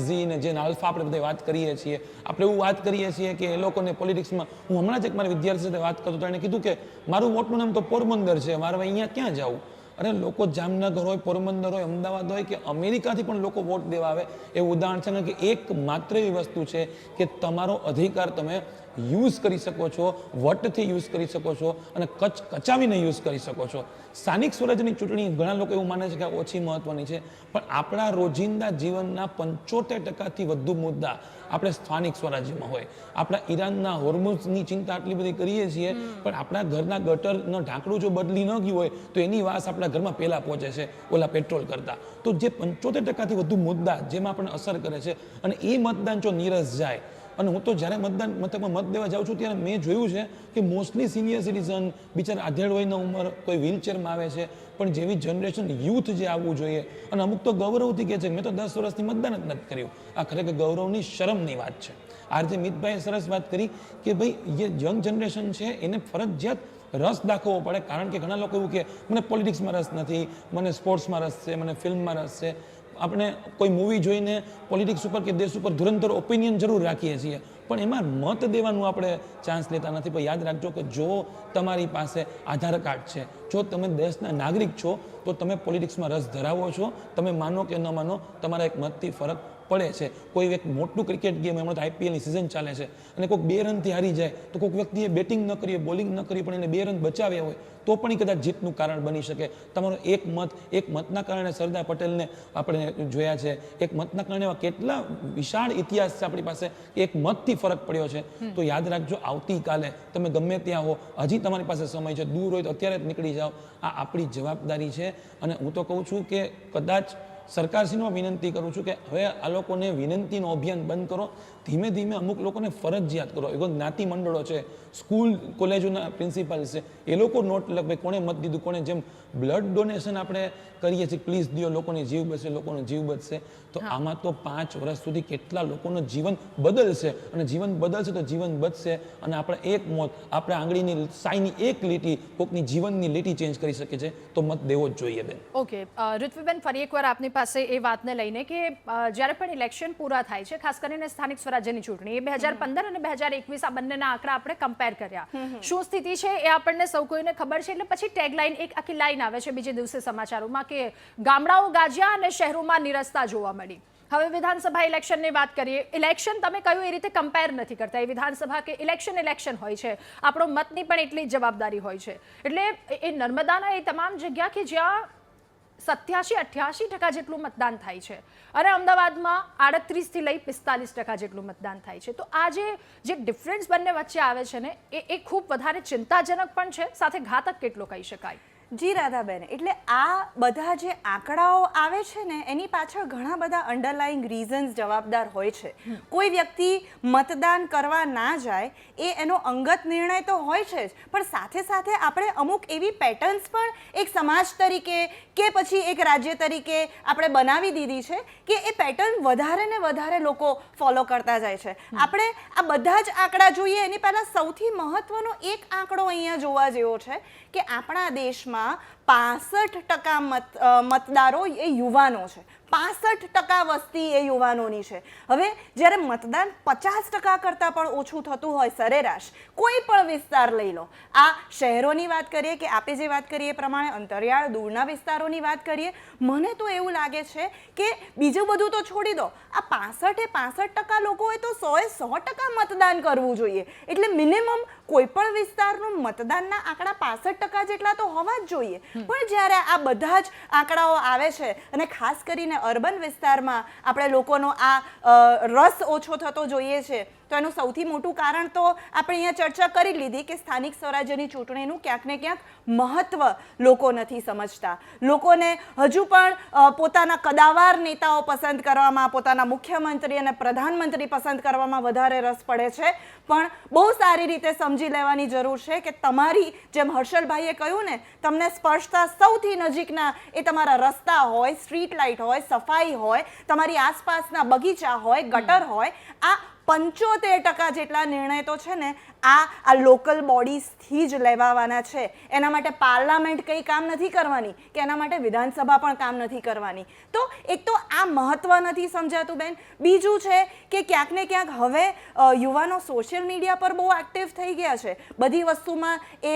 ઝી ને જેન આલ્ફા આપણે બધા વાત કરીએ છીએ, આપણે એવું વાત કરીએ છીએ કે એ લોકોને પોલિટિક્સમાં, હું હમણાં જ એક મારા વિદ્યાર્થી સાથે વાત કરતો હતો, એણે કીધું કે મારું વોટનું નામ તો પોરબંદર છે, મારે અહીંયા ક્યાં જવું? અરે લોકો જામનગર હોય, પોરબંદર હોય, અમદાવાદ હોય કે અમેરિકાથી પણ લોકો વોટ દેવા આવે. એવું ઉદાહરણ છે કે એક માત્ર એવી વસ્તુ છે કે તમારો અધિકાર તમે યુઝ કરી શકો છો, વટથી યુઝ કરી શકો છો અને કચાવીને યુઝ કરી શકો છો. સ્થાનિક સ્વરાજ્યની ચૂંટણી ઘણા લોકો એવું માને છે કે ઓછી મહત્વની છે, પણ આપણા રોજિંદા જીવનના 75% વધુ મુદ્દા આપણે સ્થાનિક સ્વરાજ્યમાં હોય. આપણા ઈરાનના હોર્મુઝની ચિંતા આટલી બધી કરીએ છીએ, પણ આપણા ઘરના ગટરનું ઢાંકણું જો બદલી ન ગયું હોય તો એની વાસ આપણા ઘરમાં પહેલા પહોંચે છે ઓલા પેટ્રોલ કરતા. તો જે 75% વધુ મુદ્દા જેમાં આપણને અસર કરે છે, અને એ મતદાન જો નીરસ જાય, અને હું તો જ્યારે મતદાન મથકમાં મત દેવા જાઉં છું ત્યારે મેં જોયું છે કે મોસ્ટલી સિનિયર સિટીઝન, બિચારા આધેડ વયના ઉંમર, કોઈ વ્હીલચેરમાં આવે છે, પણ જેવી જનરેશન યુથ જે આવવું જોઈએ, અને અમુક તો ગૌરવથી કહે છે મેં તો 10 વર્ષથી મતદાન જ નથી કર્યું. આ ખરેખર ગૌરવની શરમની વાત છે. આ રીતે મિતભાઈએ સરસ વાત કરી કે ભાઈ જે યંગ જનરેશન છે એને ફરજિયાત રસ દાખવવો પડે, કારણ કે ઘણા લોકો એવું કે મને પોલિટિક્સમાં રસ નથી, મને સ્પોર્ટ્સમાં રસ છે, મને ફિલ્મમાં રસ છે. આપણે કોઈ મૂવી જોઈને પોલિટિક્સ ઉપર કે દેશ ઉપર ધુરંધર ઓપિનિયન જરૂર રાખીએ છીએ, પણ એમાં મત દેવાનું આપણે ચાન્સ લેતા નથી. પણ યાદ રાખજો કે જો તમારી પાસે આધાર કાર્ડ છે, જો તમે દેશના નાગરિક છો, તો તમે પોલિટિક્સમાં રસ ધરાવો છો. તમે માનો કે ન માનો, તમારા એક મતથી ફરક પડે છે. કોઈ એક મોટું ક્રિકેટ ગેમ, હમણાં તો આઈપીએલની સિઝન ચાલે છે, અને કોઈક 2 રનથી હારી જાય, તો કોઈક વ્યક્તિએ બેટિંગ ન કરીએ, બોલિંગ ન કરીએ, પણ એને 2 રન બચાવ્યા હોય તો પણ એ કદાચ જીતનું કારણ બની શકે. તમારો એક મતના કારણે સરદાર પટેલને આપણે જોયા છે, એક મતના કારણે એવા કેટલા વિશાળ ઇતિહાસ છે આપણી પાસે, એક મતથી ફરક પડ્યો છે. તો યાદ રાખજો, આવતીકાલે તમે ગમે ત્યાં હો, હજી તમારી પાસે સમય છે, દૂર હોય તો અત્યારે જ નીકળી જાઓ. આ આપણી જવાબદારી છે. અને હું તો કહું છું કે કદાચ સરકારશ્રીનો વિનંતી કરું છું કે હવે આ લોકોને વિનંતીનો અભિયાન બંધ કરો, ધીમે ધીમે અમુક લોકોને ફરજિયાત કરો. એવો જ્ઞાતિ મંડળો છે, સ્કૂલ કોલેજોના પ્રિન્સિપાલ છે, એ લોકો નોટ લખે કોણે મત દીધું, કોણે, જેમ બ્લડ ડોનેશન આપણે કરીએ છીએ, પ્લીઝ દિયો, લોકોને જીવ બચશે, લોકોનો જીવ બચશે. તો આમાં તો 5 વર્ષ સુધી કેટલા લોકોનું જીવન બદલશે, અને જીવન બદલશે તો જીવન બચશે. અને આપણે એક મોત, આપણે આંગળીની સાઈની એક લીટી કોકની જીવનની લીટી ચેન્જ કરી શકે છે. તો મત દેવો જ જોઈએ બેન. ઓકે, ઋત્વિબેન, ફરી એકવાર આપની પાસે એ વાતને લઈને કે જ્યારે પણ ઇલેક્શન પૂરા થાય છે, ખાસ કરીને સ્થાનિક સ્વરાજ્યની ચૂંટણી, એ 2015 અને 2021 આ બંનેના આંકડા આપણે કમ્પેર કર્યા. શું સ્થિતિ છે એ આપણને સૌ કોઈને ખબર છે. એટલે પછી ટેગલાઇન, એક આખી લાઈન આવે છે બીજે દિવસે સમાચારોમાં કે ગામડાઓ ગાજ્યા અને શહેરોમાં નિરસતા જોવા મળી. હવે વિધાનસભા ઇલેક્શનની વાત કરીએ. ઇલેક્શન તમે કહ્યું એ રીતે કમ્પેર નથી કરતા. એ વિધાનસભા કે ઇલેક્શન હોય છે, આપણો મતની પણ એટલી જ જવાબદારી હોય છે. એટલે એ નર્મદાના એ તમામ જગ્યા કે જ્યાં 87-88% જેટલું મતદાન થાય છે, અને અમદાવાદમાં 38 થી લઈ 45% જેટલું મતદાન થાય છે. તો આ જે ડિફરન્સ બંને વચ્ચે આવે છે ને, એ ખૂબ વધારે ચિંતાજનક પણ છે, સાથે ઘાતક કેટલો કહી શકાય. જી રાધાબેન, એટલે આ બધા જે આંકડાઓ આવે છે ને, એની પાછળ ઘણા બધા અંડરલાઇંગ રીઝન્સ જવાબદાર હોય છે. કોઈ વ્યક્તિ મતદાન કરવા ના જાય એ એનો અંગત નિર્ણય તો હોય છે જ, પણ સાથે સાથે આપણે અમુક એવી પેટર્ન્સ પણ એક સમાજ તરીકે કે પછી એક રાજ્ય તરીકે આપણે બનાવી દીધી છે કે એ પેટર્ન વધારે ને વધારે લોકો ફોલો કરતા જાય છે. આપણે આ બધા જ આંકડા જોઈએ એની પહેલાં સૌથી મહત્વનો એક આંકડો અહીંયા જોવા જેવો છે કે આપણા દેશમાં 65% મતદારો એ યુવાનો છે. 65% વસ્તી એ યુવાનોની છે. હવે જ્યારે મતદાન 50% કરતાં પણ ઓછું થતું હોય સરેરાશ કોઈ પણ વિસ્તાર લઈ લો, આ શહેરોની વાત કરીએ કે આપે જે વાત કરીએ એ પ્રમાણે અંતરિયાળ દૂરના વિસ્તારોની વાત કરીએ, મને તો એવું લાગે છે કે બીજું બધું તો છોડી દો, આ 65% લોકોએ તો 100% મતદાન કરવું જોઈએ. એટલે મિનિમમ કોઈ પણ વિસ્તારનું મતદાનના આંકડા 65% જેટલા તો હોવા જ જોઈએ. પણ જ્યારે આ બધા જ આંકડાઓ આવે છે, અને ખાસ કરીને અર્બન વિસ્તારમાં આપણે લોકોનો આ રસ ઓછો થતો જોઈએ છે, તો એનું સૌથી મોટું કારણ તો આપણે અહીંયા ચર્ચા કરી લીધી કે સ્થાનિક સ્વરાજ્યની ચૂંટણીનું ક્યાંક ને ક્યાંક મહત્વ લોકો નથી સમજતા. લોકોને હજુ પણ પોતાના કદાવાર નેતાઓ પસંદ કરવામાં, પોતાના મુખ્યમંત્રી અને પ્રધાનમંત્રી પસંદ કરવામાં વધારે રસ પડે છે. પણ બહુ સારી રીતે સમજી લેવાની જરૂર છે કે તમારી, જેમ હર્ષલભાઈએ કહ્યું ને, તમને સ્પર્શતા સૌથી નજીકના એ તમારા રસ્તા હોય, સ્ટ્રીટ લાઇટ હોય, સફાઈ હોય, તમારી આસપાસના બગીચા હોય, ગટર હોય, આ 75% જેટલા નિર્ણય તો છે ને આ લોકલ બોડીઝથી જ લેવાવાના છે. એના માટે પાર્લામેન્ટ કંઈ કામ નથી કરવાની કે એના માટે વિધાનસભા પણ કામ નથી કરવાની. તો એક તો આ મહત્વ નથી સમજાતું બેન. બીજું છે કે ક્યાંક ને ક્યાંક હવે યુવાનો સોશિયલ મીડિયા પર બહુ એક્ટિવ થઈ ગયા છે. બધી વસ્તુમાં એ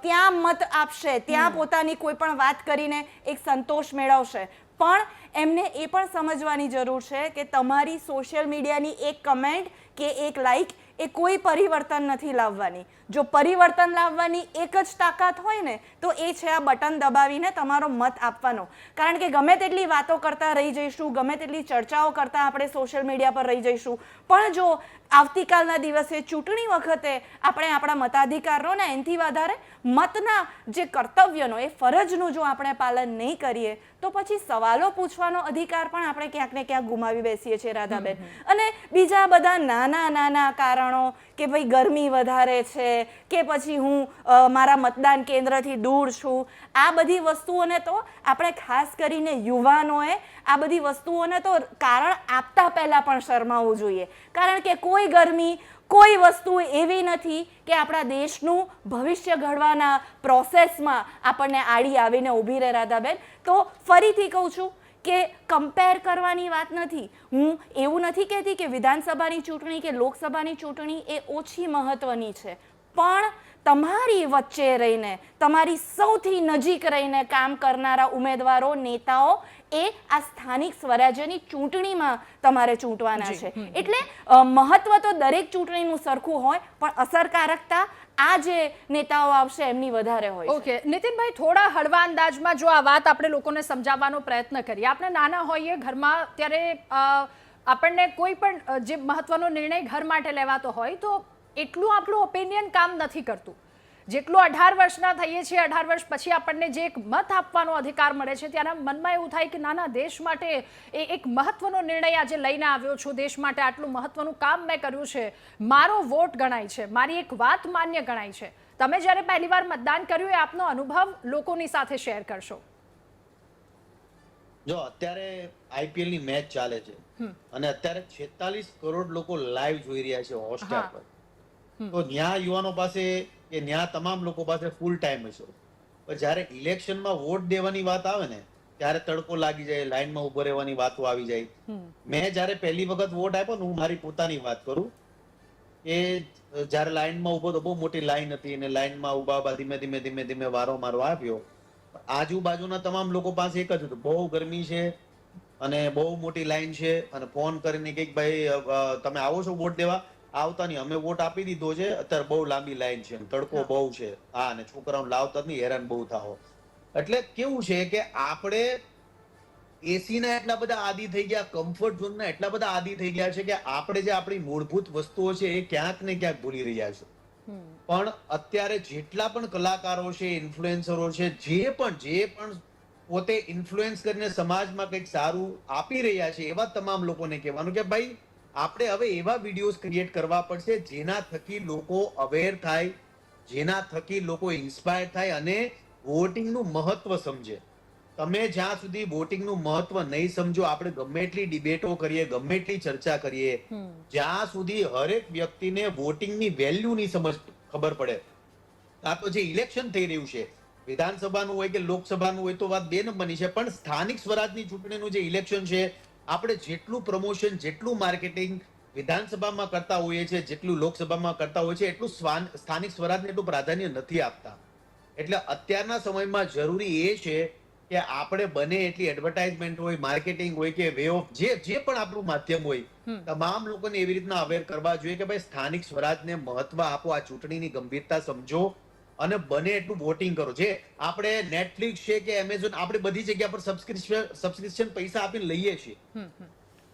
ત્યાં મત આપશે, ત્યાં પોતાની કોઈ પણ વાત કરીને એક સંતોષ મેળવશે. પણ એમને એ પણ સમજવાની જરૂર છે કે તમારી સોશિયલ મીડિયાની એક કમેન્ટ કે એક લાઈક એ કોઈ પરિવર્તન નથી લાવવાની. જો પરિવર્તન લાવવાની એક જ તાકાત હોય ને તો એ છે આ બટન દબાવીને તમારો મત આપવાનો. કારણ કે ગમે તેટલી વાતો કરતા રહી જઈશું, ગમે તેટલી ચર્ચાઓ કરતા આપણે સોશિયલ મીડિયા પર રહી જઈશું, પણ જો આવતીકાલના દિવસે ચૂંટણી વખતે આપણે આપણા મતાધિકારનો ને એનાથી વધારે મતના જે કર્તવ્યનો, એ ફરજનું જો આપણે પાલન નહીં કરીએ તો પછી સવાલો પૂછવાનો અધિકાર પણ આપણે ક્યાંક ને ક્યાંક ગુમાવી બેસીએ છીએ રાધાબેન. અને બીજા બધા નાના નાના કારણો કે ભાઈ ગરમી વધારે છે કે પછી હું મારા મતદાન કેન્દ્રથી દૂર છું, આ બધી વસ્તુઓને તો આપણે ખાસ કરીને યુવાનોએ આ બધી વસ્તુઓને તો કારણ આપતા પહેલા પણ શરમાવવું જોઈએ. કારણ કે કોઈ ગરમી, કોઈ વસ્તુ એવી નથી કે આપણા દેશનું ભવિષ્ય ઘડવાના પ્રોસેસમાં આપણને આડી આવીને ઊભી રહે રાધાબેન. તો ફરીથી કહું છું કે કમ્પેર કરવાની વાત નથી. હું એવું નથી કહેતી કે વિધાનસભાની ચૂંટણી કે લોકસભાની ચૂંટણી એ ઓછી મહત્વની છે, પણ તમારી વચ્ચે રહીને, તમારી સૌથી નજીક રહીને કામ કરનારા ઉમેદવારો, નેતાઓ એ આ સ્થાનિક સ્વરાજ્યની ચૂંટણીમાં તમારે ચૂંટવાના છે. એટલે મહત્વ તો દરેક ચૂંટણીનું સરખું હોય, પણ અસરકારકતા આ જે નેતાઓ આવશે એમની વધારે હોય. ઓકે નીતિનભાઈ, થોડા હળવા અંદાજમાં જો આ વાત આપણે લોકોને સમજાવવાનો પ્રયત્ન કરીએ. આપણે નાના હોઈએ ઘરમાં ત્યારે આપણને કોઈ પણ જે મહત્વનો નિર્ણય ઘર માટે લેવાતો હોય તો એટલું આપણું ઓપિનિયન કામ નથી કરતું. જેટલું 18 વર્ષના થઈએ છીએ, 18 વર્ષ પછી આપણને જે એક મત આપવાનો અધિકાર મળે છે, ત્યારે મનમાં એવું થાય કે નાના દેશ માટે એ એક મહત્વનો નિર્ણય આજે લઈને આવ્યો છું, દેશ માટે આટલું મહત્વનું કામ મેં કર્યું છે, મારો વોટ ગણાય છે, મારી એક વાત માન્ય ગણાય છે. તમે જ્યારે પહેલી વાર મતદાન કર્યું એ આપનો અનુભવ લોકોની સાથે શેર કરશો. જો અત્યારે આઈપીએલ ની મેચ ચાલે છે અને અત્યારે 46 કરોડ લોકો લાઈવ જોઈ રહ્યા છે હોટસ્ટાર પર. તો ન્યા યુવાનો પાસે કે ન્યા તમામ લોકો પાસે ફૂલ ટાઈમ હશે. પણ જ્યારે ઇલેક્શનમાં વોટ દેવાની વાત આવે ને ત્યારે તડકો લાગી જાય, લાઈનમાં ઉભો રહેવાની વાતો આવી જાય. મેં જ્યારે પહેલી વખત વોટ આપ્યો ને, હું મારી પોતાની વાત કરું, કે જ્યારે લાઈનમાં ઉભો તો બહુ મોટી લાઈન હતી અને લાઈનમાં ઉભા ધીમે ધીમે ધીમે ધીમે વારો મારો આવ્યો. આજુબાજુના તમામ લોકો પાસે એક જ હતું, બહુ ગરમી છે અને બહુ મોટી લાઈન છે, અને ફોન કરીને કે ભાઈ તમે આવો છો વોટ દેવા? આવતા નહીં, અમે વોટ આપી દીધો છે, અત્યારે બહુ લાંબી લાઈન છે, તડકો બહુ છે, હા, અને છોકરાઓને લાવતા જ નહીં, હેરાન બહુ થાઓ. એટલે કેવું છે કે આપણે એસી ના એટલા બધા આદી થઈ ગયા, કમ્ફર્ટ ઝોન ના એટલા બધા આદી થઈ ગયા છે કે આપણે જે આપણી મૂળભૂત વસ્તુઓ છે એ ક્યાંક ને ક્યાંક ભૂલી રહ્યા છે. પણ અત્યારે જેટલા પણ કલાકારો છે, ઇન્ફ્લુએન્સરો છે, જે પણ પોતે ઇન્ફ્લુએન્સ કરીને સમાજમાં કંઈક સારું આપી રહ્યા છે, એવા તમામ લોકોને કહેવાનું કે ભાઈ આપણે હવે એવા વિડીયોઝ ક્રિએટ કરવા પડશે જેના થકી લોકો અવેર થાય, જેના થકી લોકો ઇન્સ્પાયર થાય અને વોટિંગનું મહત્વ સમજે. તમે જ્યાં સુધી વોટિંગનું મહત્વ નહીં સમજો, આપણે ગમે એટલી ડિબેટો કરીએ, ગમે એટલી ચર્ચા કરીએ, જ્યાં સુધી હરેક વ્યક્તિને વોટિંગની વેલ્યુ નહીં ખબર પડે, આ તો જે ઇલેક્શન થઈ રહ્યું છે, વિધાનસભાનું હોય કે લોકસભાનું હોય તો વાત બે નંબરની છે, પણ સ્થાનિક સ્વરાજની ચૂંટણીનું જે ઇલેક્શન છે, આપણે જેટલું પ્રમોશન, જેટલું માર્કેટિંગ વિધાનસભામાં કરતા હોઈએ છીએ, જેટલું લોકસભામાં કરતા હોઈએ છીએ, એટલું સ્થાનિક સ્વરાજને એટલું પ્રાધાન્ય નથી આપતા. એટલે અત્યારના સમયમાં જરૂરી એ છે કે આપણે બને એટલી એડવર્ટાઇઝમેન્ટ હોય, માર્કેટિંગ હોય કે વે ઓફ જે પણ આપણું માધ્યમ હોય, તમામ લોકોને એવી રીતના અવેર કરવા જોઈએ કે ભાઈ સ્થાનિક સ્વરાજને મહત્વ આપો, આ ચૂંટણીની ગંભીરતા સમજો અને બને એટલું વોટિંગ કરો. જે આપણે નેટફ્લિક્સ છે કે એમેઝોન, આપણે બધી જગ્યા પર સબસ્ક્રિપ્શન પૈસા આપીને લઈએ છીએ,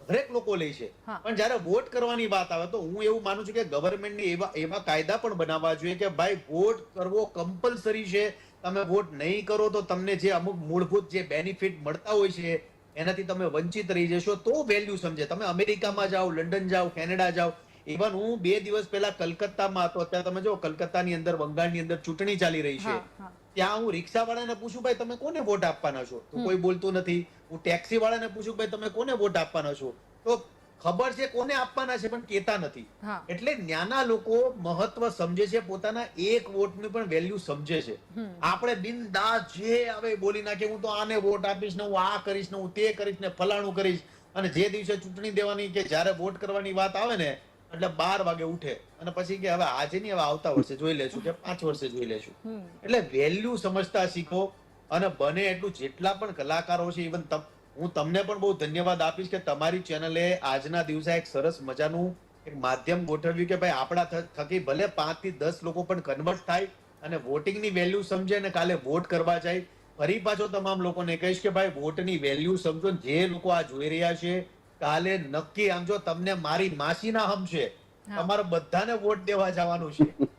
દરેક લોકો લે છે, હા. પણ જ્યારે વોટ કરવાની વાત આવે તો હું એવું માનું છું કે ગવર્મેન્ટને એવા કાયદા પણ બનાવવા જોઈએ કે ભાઈ વોટ કરવો કમ્પલસરી છે. તમે વોટ નહીં કરો તો તમને જે અમુક મૂળભૂત જે બેનિફિટ મળતા હોય છે એનાથી તમે વંચિત રહી જશો. તો વેલ્યુ સમજે. તમે અમેરિકામાં જાઓ, લંડન જાઓ, કેનેડા જાઓ. ઇવન હું 2 દિવસ પહેલા કલકત્તામાં હતો. અત્યારે તમે જો કલકત્તાની અંદર, બંગાળની અંદર ચૂંટણી ચાલી રહી છે. હા, હા. ત્યાં હું રિક્ષાવાળાને પૂછું, ભાઈ તમે કોને વોટ આપવાના છો? તો કોઈ બોલતું નથી. હું ટેક્સી વાળાને પૂછું, ભાઈ તમે કોને વોટ આપવાના છો? તો ખબર છે કોને આપવાના છે, પણ કહેતા નથી. હા. એટલે ત્યાંના લોકો મહત્વ સમજે છે, પોતાના એક વોટની પણ વેલ્યુ સમજે છે. આપણે બિનદાસ જે આવે બોલી નાખીએ, હું તો આને વોટ આપીશ ને, હું આ કરીશ ને, હું તે કરીશ ને, ફલાણું કરીશ. અને જે દિવસે ચૂંટણી દેવાની કે જ્યારે વોટ કરવાની વાત આવે ને એટલે 12 વાગે ઉઠે અને પછી કે હવે આજે નહીં, હવે આવતા વર્ષે જોઈ લેશું કે 5 વર્ષે જોઈ લેશું. એટલે વેલ્યુ સમજતા શીખો. અને બને એટલું જેટલા પણ કલાકારો છે, ઇવન હું તમને પણ બહુ ધન્યવાદ આપીશ કે તમારી ચેનલે આજના દિવસે એક સરસ મજાનું એક માધ્યમ ગોઠવ્યું કે ભાઈ આપણા થકી ભલે 5 થી 10 લોકો પણ કન્વર્ટ થાય અને વોટિંગની વેલ્યુ સમજે અને કાલે વોટ કરવા જાય. ફરી પાછો તમામ લોકોને કહીશ કે ભાઈ વોટની વેલ્યુ સમજો. જે લોકો આ જોઈ રહ્યા છે કાલે નક્કી આમ જો તમને મારી માસીના હમશે, તમારે બધાને વોટ દેવા જવાનું છે.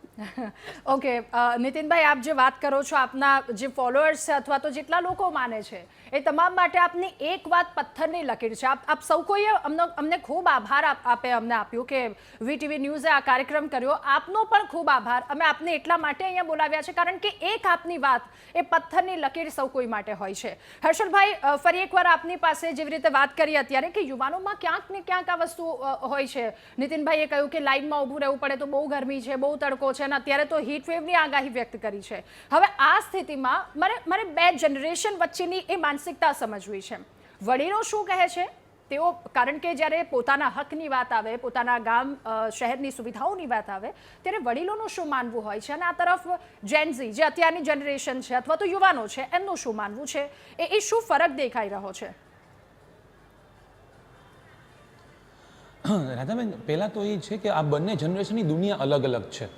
ઓકે, નીતિનભાઈ, આપ જે વાત કરો છો, આપના જે ફોલોઅર્સ છે અથવા તો જેટલા લોકો માને છે એ તમામ માટે આપની એક વાત પથ્થરની લકીર છે. આપ સૌ કોઈએ અમને ખૂબ આભાર અમને આપ્યું કે વીટીવી ન્યૂઝે આ કાર્યક્રમ કર્યો. આપનો પણ ખૂબ આભાર. અમે આપને એટલા માટે અહીંયા બોલાવ્યા છે કારણ કે એક આપની વાત એ પથ્થરની લકીર સૌ કોઈ માટે હોય છે. હર્ષલભાઈ, ફરી એકવાર આપની પાસે જેવી રીતે વાત કરી અત્યારે કે યુવાનોમાં ક્યાંક ને ક્યાંક આ વસ્તુ હોય છે. નીતિનભાઈએ કહ્યું કે લાઇનમાં ઊભું રહેવું પડે તો બહુ ગરમી છે, બહુ તડકો છે, અને અત્યારે તો હીટ વેવની આગાહી વ્યક્ત કરી છે. હવે આ સ્થિતિમાં મારે 2 જનરેશન વચ્ચેની એ માનસિકતા સમજવી છે. વડીલો શું કહે છે તેઓ, કારણ કે જ્યારે પોતાના હકની વાત આવે, પોતાના ગામ શહેરની સુવિધાઓની વાત આવે ત્યારે વડીલોનું શું માનવું હોય છે, અને આ તરફ જેનઝી જે અત્યારની જનરેશન છે અથવા તો યુવાનો છે એમનું શું માનવું છે, એ શું ફરક દેખાઈ રહ્યો છે? રાધાબેન, પહેલા તો એ છે કે આ બંને જનરેશનની દુનિયા અલગ અલગ છે.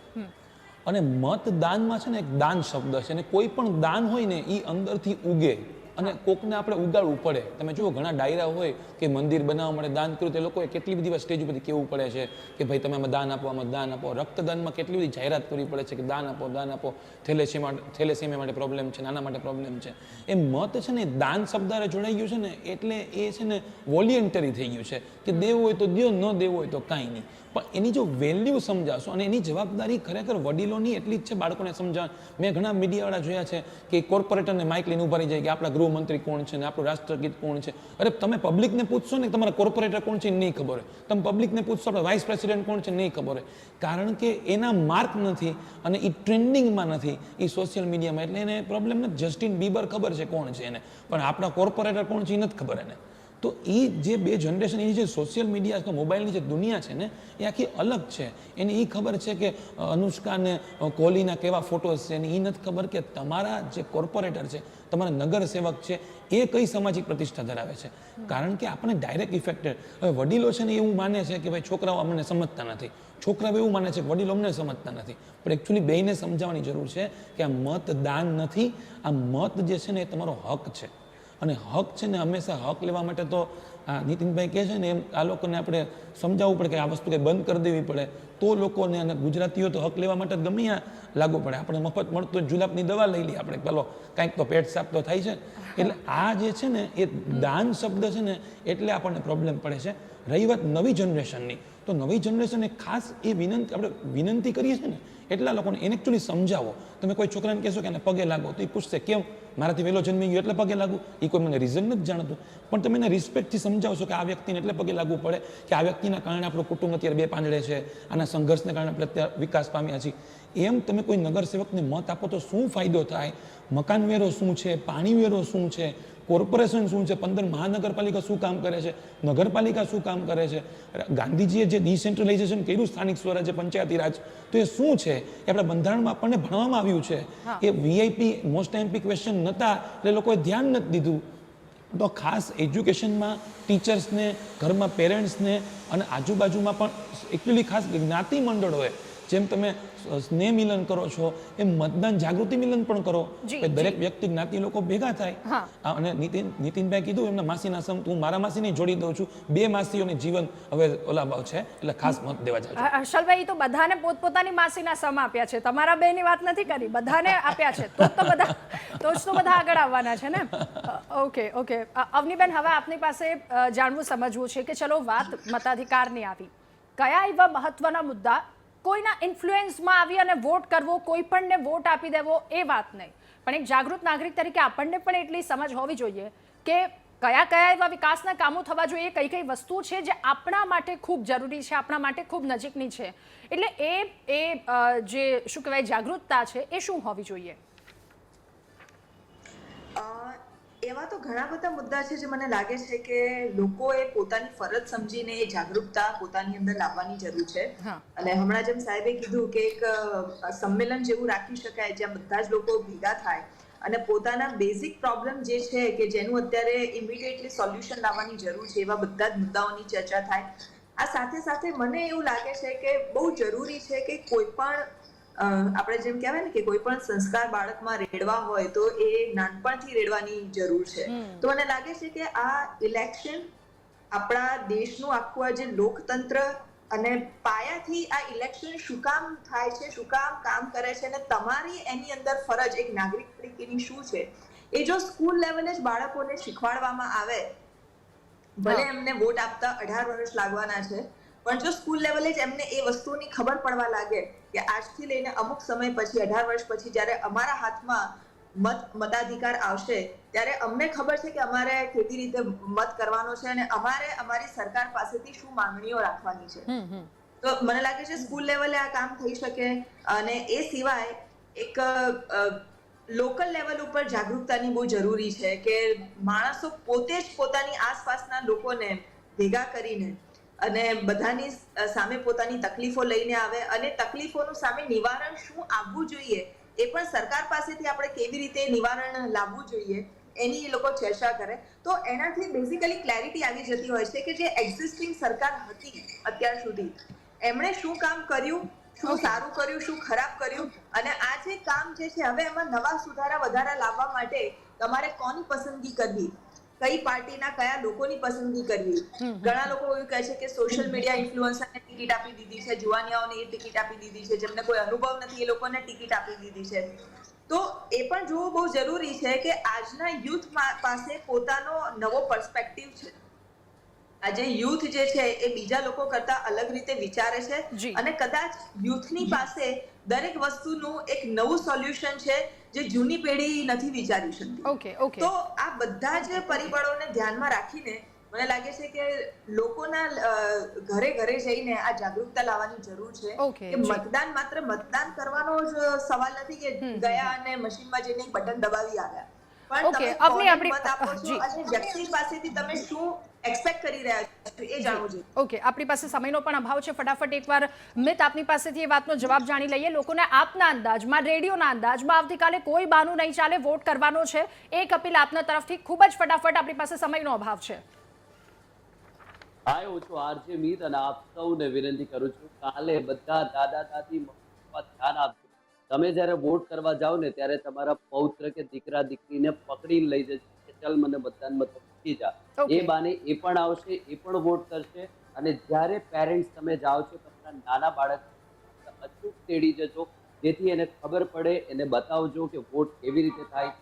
અને મતદાનમાં છે ને એક દાન શબ્દ છે, અને કોઈ પણ દાન હોય ને એ અંદરથી ઉગે અને કોકને આપણે ઉગાડવું પડે. તમે જુઓ ઘણા ડાયરા હોય કે મંદિર બનાવવા માટે દાન કર્યું, તે લોકોએ કેટલી બધી સ્ટેજ ઉપરથી કહેવું પડે છે કે ભાઈ તમે આમાં દાન આપો, આમાં દાન આપો. રક્તદાનમાં કેટલી બધી જાહેરાત કરવી પડે છે કે દાન આપો, દાન આપો. થેલેસેમિયા માટે પ્રોબ્લેમ છે, નાના માટે પ્રોબ્લેમ છે. એ મત છે ને દાન શબ્દ જોડાઈ ગયું છે ને એટલે એ છે ને વોલિયન્ટરી થઈ ગયું છે કે દેવું હોય તો દો, ન દેવું હોય તો કાંઈ નહીં. પણ એની જો વેલ્યુ સમજાશો, અને એની જવાબદારી ખરેખર વડીલોની એટલી જ છે બાળકોને સમજાવવા. મેં ઘણા મીડિયાવાળા જોયા છે કે કોર્પોરેટરને માઇક લઈને ઉભા રહી જાય કે આપણા ગૃહમંત્રી કોણ છે ને આપણું રાષ્ટ્રગીત કોણ છે. અરે તમે પબ્લિકને પૂછશો ને તમારા કોર્પોરેટર કોણ છે નહીં ખબર હોય. તમે પબ્લિકને પૂછશો આપણે વાઇસ પ્રેસિડેન્ટ કોણ છે નહીં ખબર હોય. કારણ કે એના માર્ક નથી અને એ ટ્રેન્ડિંગમાં નથી, એ સોશિયલ મીડિયામાં. એટલે એને પ્રોબ્લેમ નથી. જસ્ટિન બીબર ખબર છે કોણ છે એને, પણ આપણા કોર્પોરેટર કોણ છે એ નથી ખબર એને. તો એ જે 2 જનરેશન, એની જે સોશિયલ મીડિયા અથવા મોબાઈલની જે દુનિયા છે ને એ આખી અલગ છે. એને એ ખબર છે કે અનુષ્કા ને કોહલીના કેવા ફોટોઝ છે, અને એ નથી ખબર કે તમારા જે કોર્પોરેટર છે, તમારા નગર સેવક છે, એ કઈ સામાજિક પ્રતિષ્ઠા ધરાવે છે. કારણ કે આપણે ડાયરેક્ટ ઇફેક્ટેડ. હવે વડીલો છે ને એવું માને છે કે ભાઈ છોકરાઓ અમને સમજતા નથી, છોકરાઓ એવું માને છે કે વડીલો અમને સમજતા નથી. પણ એકચ્યુઅલી બેયને સમજાવવાની જરૂર છે કે આ મતદાન નથી, આ મત જે છે ને એ તમારો હક છે. અને હક છે ને હંમેશા હક લેવા માટે તો નીતિનભાઈ કહે છે ને એમ આ લોકોને આપણે સમજાવવું પડે કે આ વસ્તુ કંઈ બંધ કરી દેવી પડે તો લોકોને. અને ગુજરાતીઓ તો હક લેવા માટે ગમે ત્યાં લાગુ પડે. આપણે મફત મળતું હોય જુલાબની દવા લઈ લઈએ આપણે, પેલો કાંઈક તો પેટ સાફ તો થાય છે. એટલે આ જે છે ને એ દાન શબ્દ છે ને એટલે આપણને પ્રોબ્લેમ પડે છે. રહી વાત નવી જનરેશનની, તો નવી જનરેશનને ખાસ એ આપણે વિનંતી કરીએ છીએ ને એટલા લોકોને એને એકચ્યુઅલી સમજાવો. તમે કોઈ છોકરાને કહેશો કે એને પગે લાગો તો એ પૂછશે કેમ, મારાથી વહેલો જન્મી ગયો એટલે પગે લાગુ. એ કોઈ મને રીઝન નથી જાણતું, પણ તમે એને રિસ્પેક્ટથી સમજાવશો કે આ વ્યક્તિને એટલે પગે લાગવું પડે કે આ વ્યક્તિના કારણે આપણું કુટુંબ અત્યારે 2 પાંદડે છે, આના સંઘર્ષને કારણે આપણે અત્યારે વિકાસ પામ્યા છીએ. એમ તમે કોઈ નગર સેવકને મત આપો તો શું ફાયદો થાય? મકાન વેરો શું છે, પાણી વેરો શું છે, કોર્પોરેશન શું છે, 15 મહાનગરપાલિકા શું કામ કરે છે, નગરપાલિકા શું કામ કરે છે, ગાંધીજીએ જે ડિસેન્ટ્રલાઇઝેશન કર્યું સ્થાનિક સ્વરાજ્ય પંચાયતી રાજ, તો એ શું છે? એ આપણા બંધારણમાં આપણને ભણવામાં આવ્યું છે. એ વીઆઈપી મોસ્ટ એમપી ક્વેશ્ચન નહોતા એટલે લોકોએ ધ્યાન નથી દીધું. તો ખાસ એજ્યુકેશનમાં ટીચર્સને, ઘરમાં પેરેન્ટ્સને અને આજુબાજુમાં પણ એકચ્યુઅલી ખાસ જ્ઞાતિ મંડળોએ જેમ તમે સ્નેહ મિલન કરો છો એમ મતદાન જાગૃતિ મિલન પણ કરો જી, કે દરેક વ્યક્તિ જ્ઞાતિ લોકો ભેગા થાય. હા. અને નીતિનભાઈ કીધું એમના માસીના હું મારા માસીને જોડી દઉં છું. 2 માસીઓને જીવન હવે ઓલા છે એટલે ખાસ મત દેવા જાજો. હર્ષલભાઈ તો બધાને પોતપોતાની માસીના સમ આપ્યા છે, તમારા બેની વાત નથી કરી, બધાને આપ્યા છે, તો જ તો બધા આગળ આવવાના છે ને. ઓકે અવનીબેન, હવે આપની પાસે જાણવું સમજવું છે કે ચલો વાત મતાધિકારની આવી, કયા એવા મહત્વના મુદ્દા કોઈના ઇન્ફ્લુએન્સમાં આવી અને વોટ કરવો, કોઈ પણને વોટ આપી દેવો એ વાત નહીં, પણ એક જાગૃત નાગરિક તરીકે આપણને પણ એટલી સમજ હોવી જોઈએ કે કયા એવા વિકાસના કામો થવા જોઈએ, કઈ વસ્તુ છે જે આપણા માટે ખૂબ જરૂરી છે, આપણા માટે ખૂબ નજીકની છે, એટલે એ જે શું કહેવાય જાગૃતતા છે એ શું હોવી જોઈએ? એવા તો ઘણા બધા મુદ્દા છે જે મને લાગે છે કે લોકોએ પોતાની ફરજ સમજીને એ જાગૃતતા પોતાની અંદર લાવવાની જરૂર છે. અને હમણાં જેમ સાહેબે કીધું કે એક સંમેલન જેવું રાખી શકાય જ્યાં બધા જ લોકો ભેગા થાય અને પોતાના બેઝિક પ્રોબ્લેમ જે છે કે જેનું અત્યારે ઇમિડિયેટલી સોલ્યુશન લાવવાની જરૂર છે એવા બધા જ મુદ્દાઓની ચર્ચા થાય. આ સાથે સાથે મને એવું લાગે છે કે બહુ જરૂરી છે કે કોઈ પણ આપણે જેમ કહેવાય ને કે કોઈ પણ સંસ્કાર બાળકમાં રેડવા હોય તો એ નાનપણથી રેડવાની જરૂર છે. તો મને લાગે છે કે આ ઇલેક્શન આપણા દેશનું આખું આ જે લોકતંત્ર અને પાયાથી આ ઇલેક્શન શું કામ થાય છે, શું કામ કરે છે અને તમારી એની અંદર ફરજ એક નાગરિક તરીકેની શું છે, એ જો સ્કૂલ લેવલે જ બાળકોને શીખવાડવામાં આવે, ભલે એમને વોટ આપતા 18 વર્ષ લાગવાના છે, પણ જો સ્કૂલ લેવલે જ એમને એ વસ્તુની ખબર પડવા લાગે કે આજથી લઈને અમુક સમય પછી 18 વર્ષ પછી જ્યારે અમારા હાથમાં મતાધિકાર આવશે ત્યારે અમને ખબર છે કે અમારે કેવી રીતે મત કરવાનો છે અને અમારે અમારી સરકાર પાસેથી શું માંગણીઓ રાખવાની છે. તો મને લાગે છે સ્કૂલ લેવલે આ કામ થઈ શકે. અને એ સિવાય એક લોકલ લેવલ ઉપર જાગૃતતાની બહુ જરૂરી છે કે માણસો પોતે જ પોતાની આસપાસના લોકોને ભેગા કરીને અને બધાની સામે પોતાની તકલીફો લઈને આવે અને તકલીફોનું સામે નિવારણ શું આવવું જોઈએ એ પણ સરકાર પાસેથી આપણે કેવી રીતે નિવારણ લાવવું જોઈએ એની એ લોકો ચર્ચા કરે. તો એનાથી બેઝિકલી ક્લેરિટી આવી જતી હોય છે કે જે એક્ઝિસ્ટિંગ સરકાર હતી અત્યાર સુધી એમણે શું કામ કર્યું, શું સારું કર્યું, શું ખરાબ કર્યું, અને આ જે કામ જે છે હવે એમાં નવા સુધારા વધારા લાવવા માટે તમારે કોની પસંદગી કરવી, કઈ પાર્ટીના કયા લોકોની પસંદગી કરવી. ઘણા લોકો એવું કહે છે કે સોશિયલ મીડિયા ઇન્ફ્લુએન્સરને ટિકિટ આપી દીધી છે, જુવાનિયાઓને એ ટિકિટ આપી દીધી છે, જેમને કોઈ અનુભવ નથી એ લોકોને ટિકિટ આપી દીધી છે. તો એ પણ જોવું બહુ જરૂરી છે કે આજના યુથ પાસે પોતાનો નવો પર્સપેક્ટિવ છે. આજે યુથ જે છે એ બીજા લોકો કરતા અલગ રીતે વિચારે છે અને કદાચ યુથની પાસે દરેક વસ્તુનું એક નવું સોલ્યુશન છે જે જૂની પેઢી નથી વિચારી શકતી. તો આ બધા જ પરિબળોને ધ્યાનમાં રાખીને મને લાગે છે કે લોકોના ઘરે ઘરે જઈને આ જાગૃતતા લાવવાની જરૂર છે કે મતદાન માત્ર મતદાન કરવાનો જ સવાલ નથી કે ગયા અને મશીનમાં જઈને બટન દબાવી આવ્યા, પણ તમે કોને મત આપો છો અને વ્યક્તિ પાસેથી તમે શું એક્સપેક્ટ કરી રહ્યા છો એ જાણવું જોઈએ. ઓકે, આપણી પાસે સમયનો પણ અભાવ છે, ફટાફટ એકવાર મિત આપની પાસેથી એ વાતનો જવાબ જાણી લઈએ. લોકોને આપના અંદાજમાં, રેડિયોના અંદાજમાં આવતીકાલે કોઈ બાનું નહીં ચાલે, વોટ કરવાનો છે, એક અપીલ આપના તરફથી ખૂબ જ ફટાફટ, આપણી પાસે સમયનો અભાવ છે. હું છું આરજે મિત અને આપ સૌને વિનંતી કરું છું કાલે બધા દાદા દાદી ધ્યાન આપજો. તમે જ્યારે વોટ કરવા જાઓ ને ત્યારે તમારા પૌત્ર કે દીકરા દીકરીને પકડીને લઈ જજો કે ચાલ મને મતદાન મત મૂકી જા. એ બાને એ પણ આવશે, એ પણ વોટ કરશે. અને જ્યારે પેરેન્ટ્સ તમે જાઓ છો તમારા નાના બાળક અચૂક તેડી જજો જેથી એને ખબર પડે, એને બતાવજો કે વોટ કેવી રીતે થાય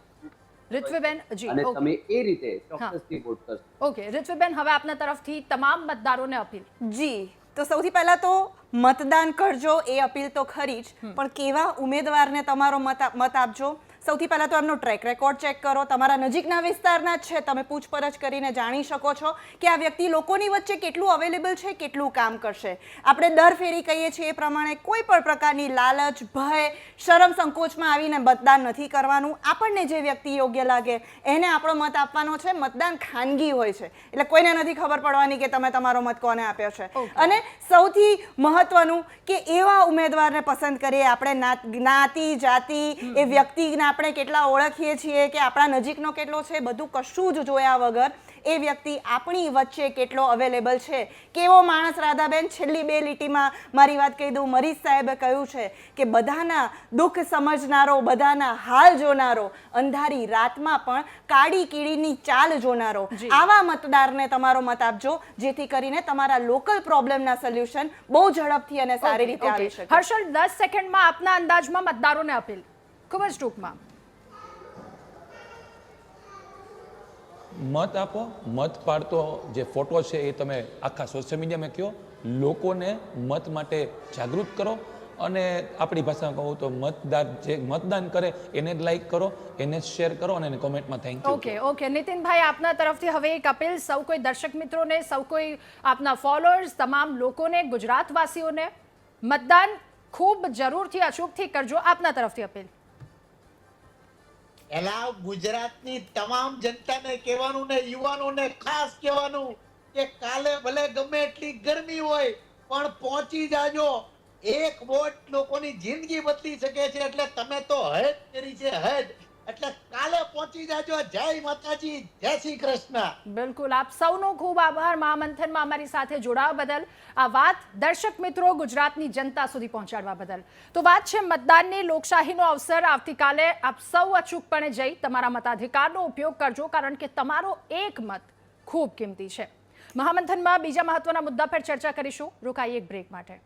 ઋત્વિબેન જી, અને તમે એ રીતે ચોક્કસથી વોટ કરશો. ઓકે ઋત્વિબેન, હવે આપના તરફથી તમામ મતદારોને અપીલ. જી, તો સૌથી પહેલા તો મતદાન કરજો એ અપીલ તો ખરી જ, પણ કેવા ઉમેદવારને તમારો મત આપજો. સૌથી પહેલા તો એમનો ટ્રેક રેકોર્ડ ચેક કરો, તમારા નજીકના વિસ્તારના જ છે, તમે પૂછપરછ કરીને જાણી શકો છો કે આ વ્યક્તિ લોકોની વચ્ચે કેટલું અવેલેબલ છે, કેટલું કામ કરશે. આપણે દર ફેરી કહીએ છીએ એ પ્રમાણે કોઈ પણ પ્રકારની લાલચ, ભય, શરમ સંકોચમાં આવીને મતદાન નથી કરવાનું. આપણને જે વ્યક્તિ યોગ્ય લાગે એને આપણો મત આપવાનો છે. મતદાન ખાનગી હોય છે એટલે કોઈને નથી ખબર પડવાની કે તમે તમારો મત કોને આપ્યો છે. અને સૌથી મહત્વનું કે એવા ઉમેદવારને પસંદ કરીએ આપણે જ્ઞાતિ, જાતિ, એ વ્યક્તિના આપણે કેટલા ઓળખીએ છીએ કે આપણા નજીકનો કેટલો છે, બધું કશું જ જોયા વગર એ વ્યક્તિ આપણી વચ્ચે કેટલો અવેલેબલ છે, કેવો માણસ. રાધાબેન, છેલ્લી 2 લીટીમાં મારી વાત કહી દઉં. મરીઝ સાહેબે કહ્યું છે કે બધાના દુઃખ સમજનારો, બધાના હાલ જોનારો, અંધારી રાતમાં પણ કાળી કીડીની ચાલ જોનારો, આવા મતદારને તમારો મત આપજો, જેથી કરીને તમારા લોકલ પ્રોબ્લેમના સોલ્યુશન બહુ ઝડપથી અને સારી રીતે આવી શકે. હર્ષલ, 10 સેકન્ડમાં આપના અંદાજમાં મતદારોને અપીલ, ખૂબ જ ટૂંકમાં. મત આપો. મત પાડતો જે ફોટો છે એ તમે આખા સોશિયલ મીડિયામાં કહો, લોકોને મત માટે જાગૃત કરો, અને આપણી ભાષામાં કહું તો મતદાર જે મતદાન કરે એને જ લાઈક કરો, એને જ શેર કરો અને એને કોમેન્ટમાં થેન્ક યુ. ઓકે નીતિનભાઈ, આપના તરફથી હવે એક અપીલ સૌ કોઈ દર્શક મિત્રોને, સૌ કોઈ આપના ફોલોઅર્સ, તમામ લોકોને, ગુજરાતવાસીઓને, મતદાન ખૂબ જરૂરથી અચૂકથી કરજો. આપના તરફથી અપીલ. એલા ગુજરાતની તમામ જનતાને કહેવાનું ને યુવાનોને ખાસ કહેવાનું કે કાલે ભલે ગમે એટલી ગરમી હોય પણ પહોંચી જાજો. એક વોટ લોકોની જિંદગી બદલી શકે છે, એટલે તમે તો હદ કરી છે, હદ. એટલે કાલે પહોંચી જાજો. જય માતાજી, જય શ્રી કૃષ્ણ. બિલકુલ, આપ સૌનો ખૂબ આભાર મહામંથનમાં અમારી સાથે જોડાવા બદલ, આ વાત દર્શક મિત્રો, ગુજરાતની જનતા સુધી પહોંચાડવા બદલ. તો વાત છે મતદાનની, લોકશાહીનો અવસર. આવતીકાલે આપ સૌ અચૂકપણે જઈ તમારા મતાધિકારનો ઉપયોગ કરજો, કારણ કે તમારો એક મત ખૂબ કિંમતી છે. મહામંથનમાં બીજા મહત્વના મુદ્દા પર ચર્ચા કરીશું. રોકાઈએ એક બ્રેક માટે.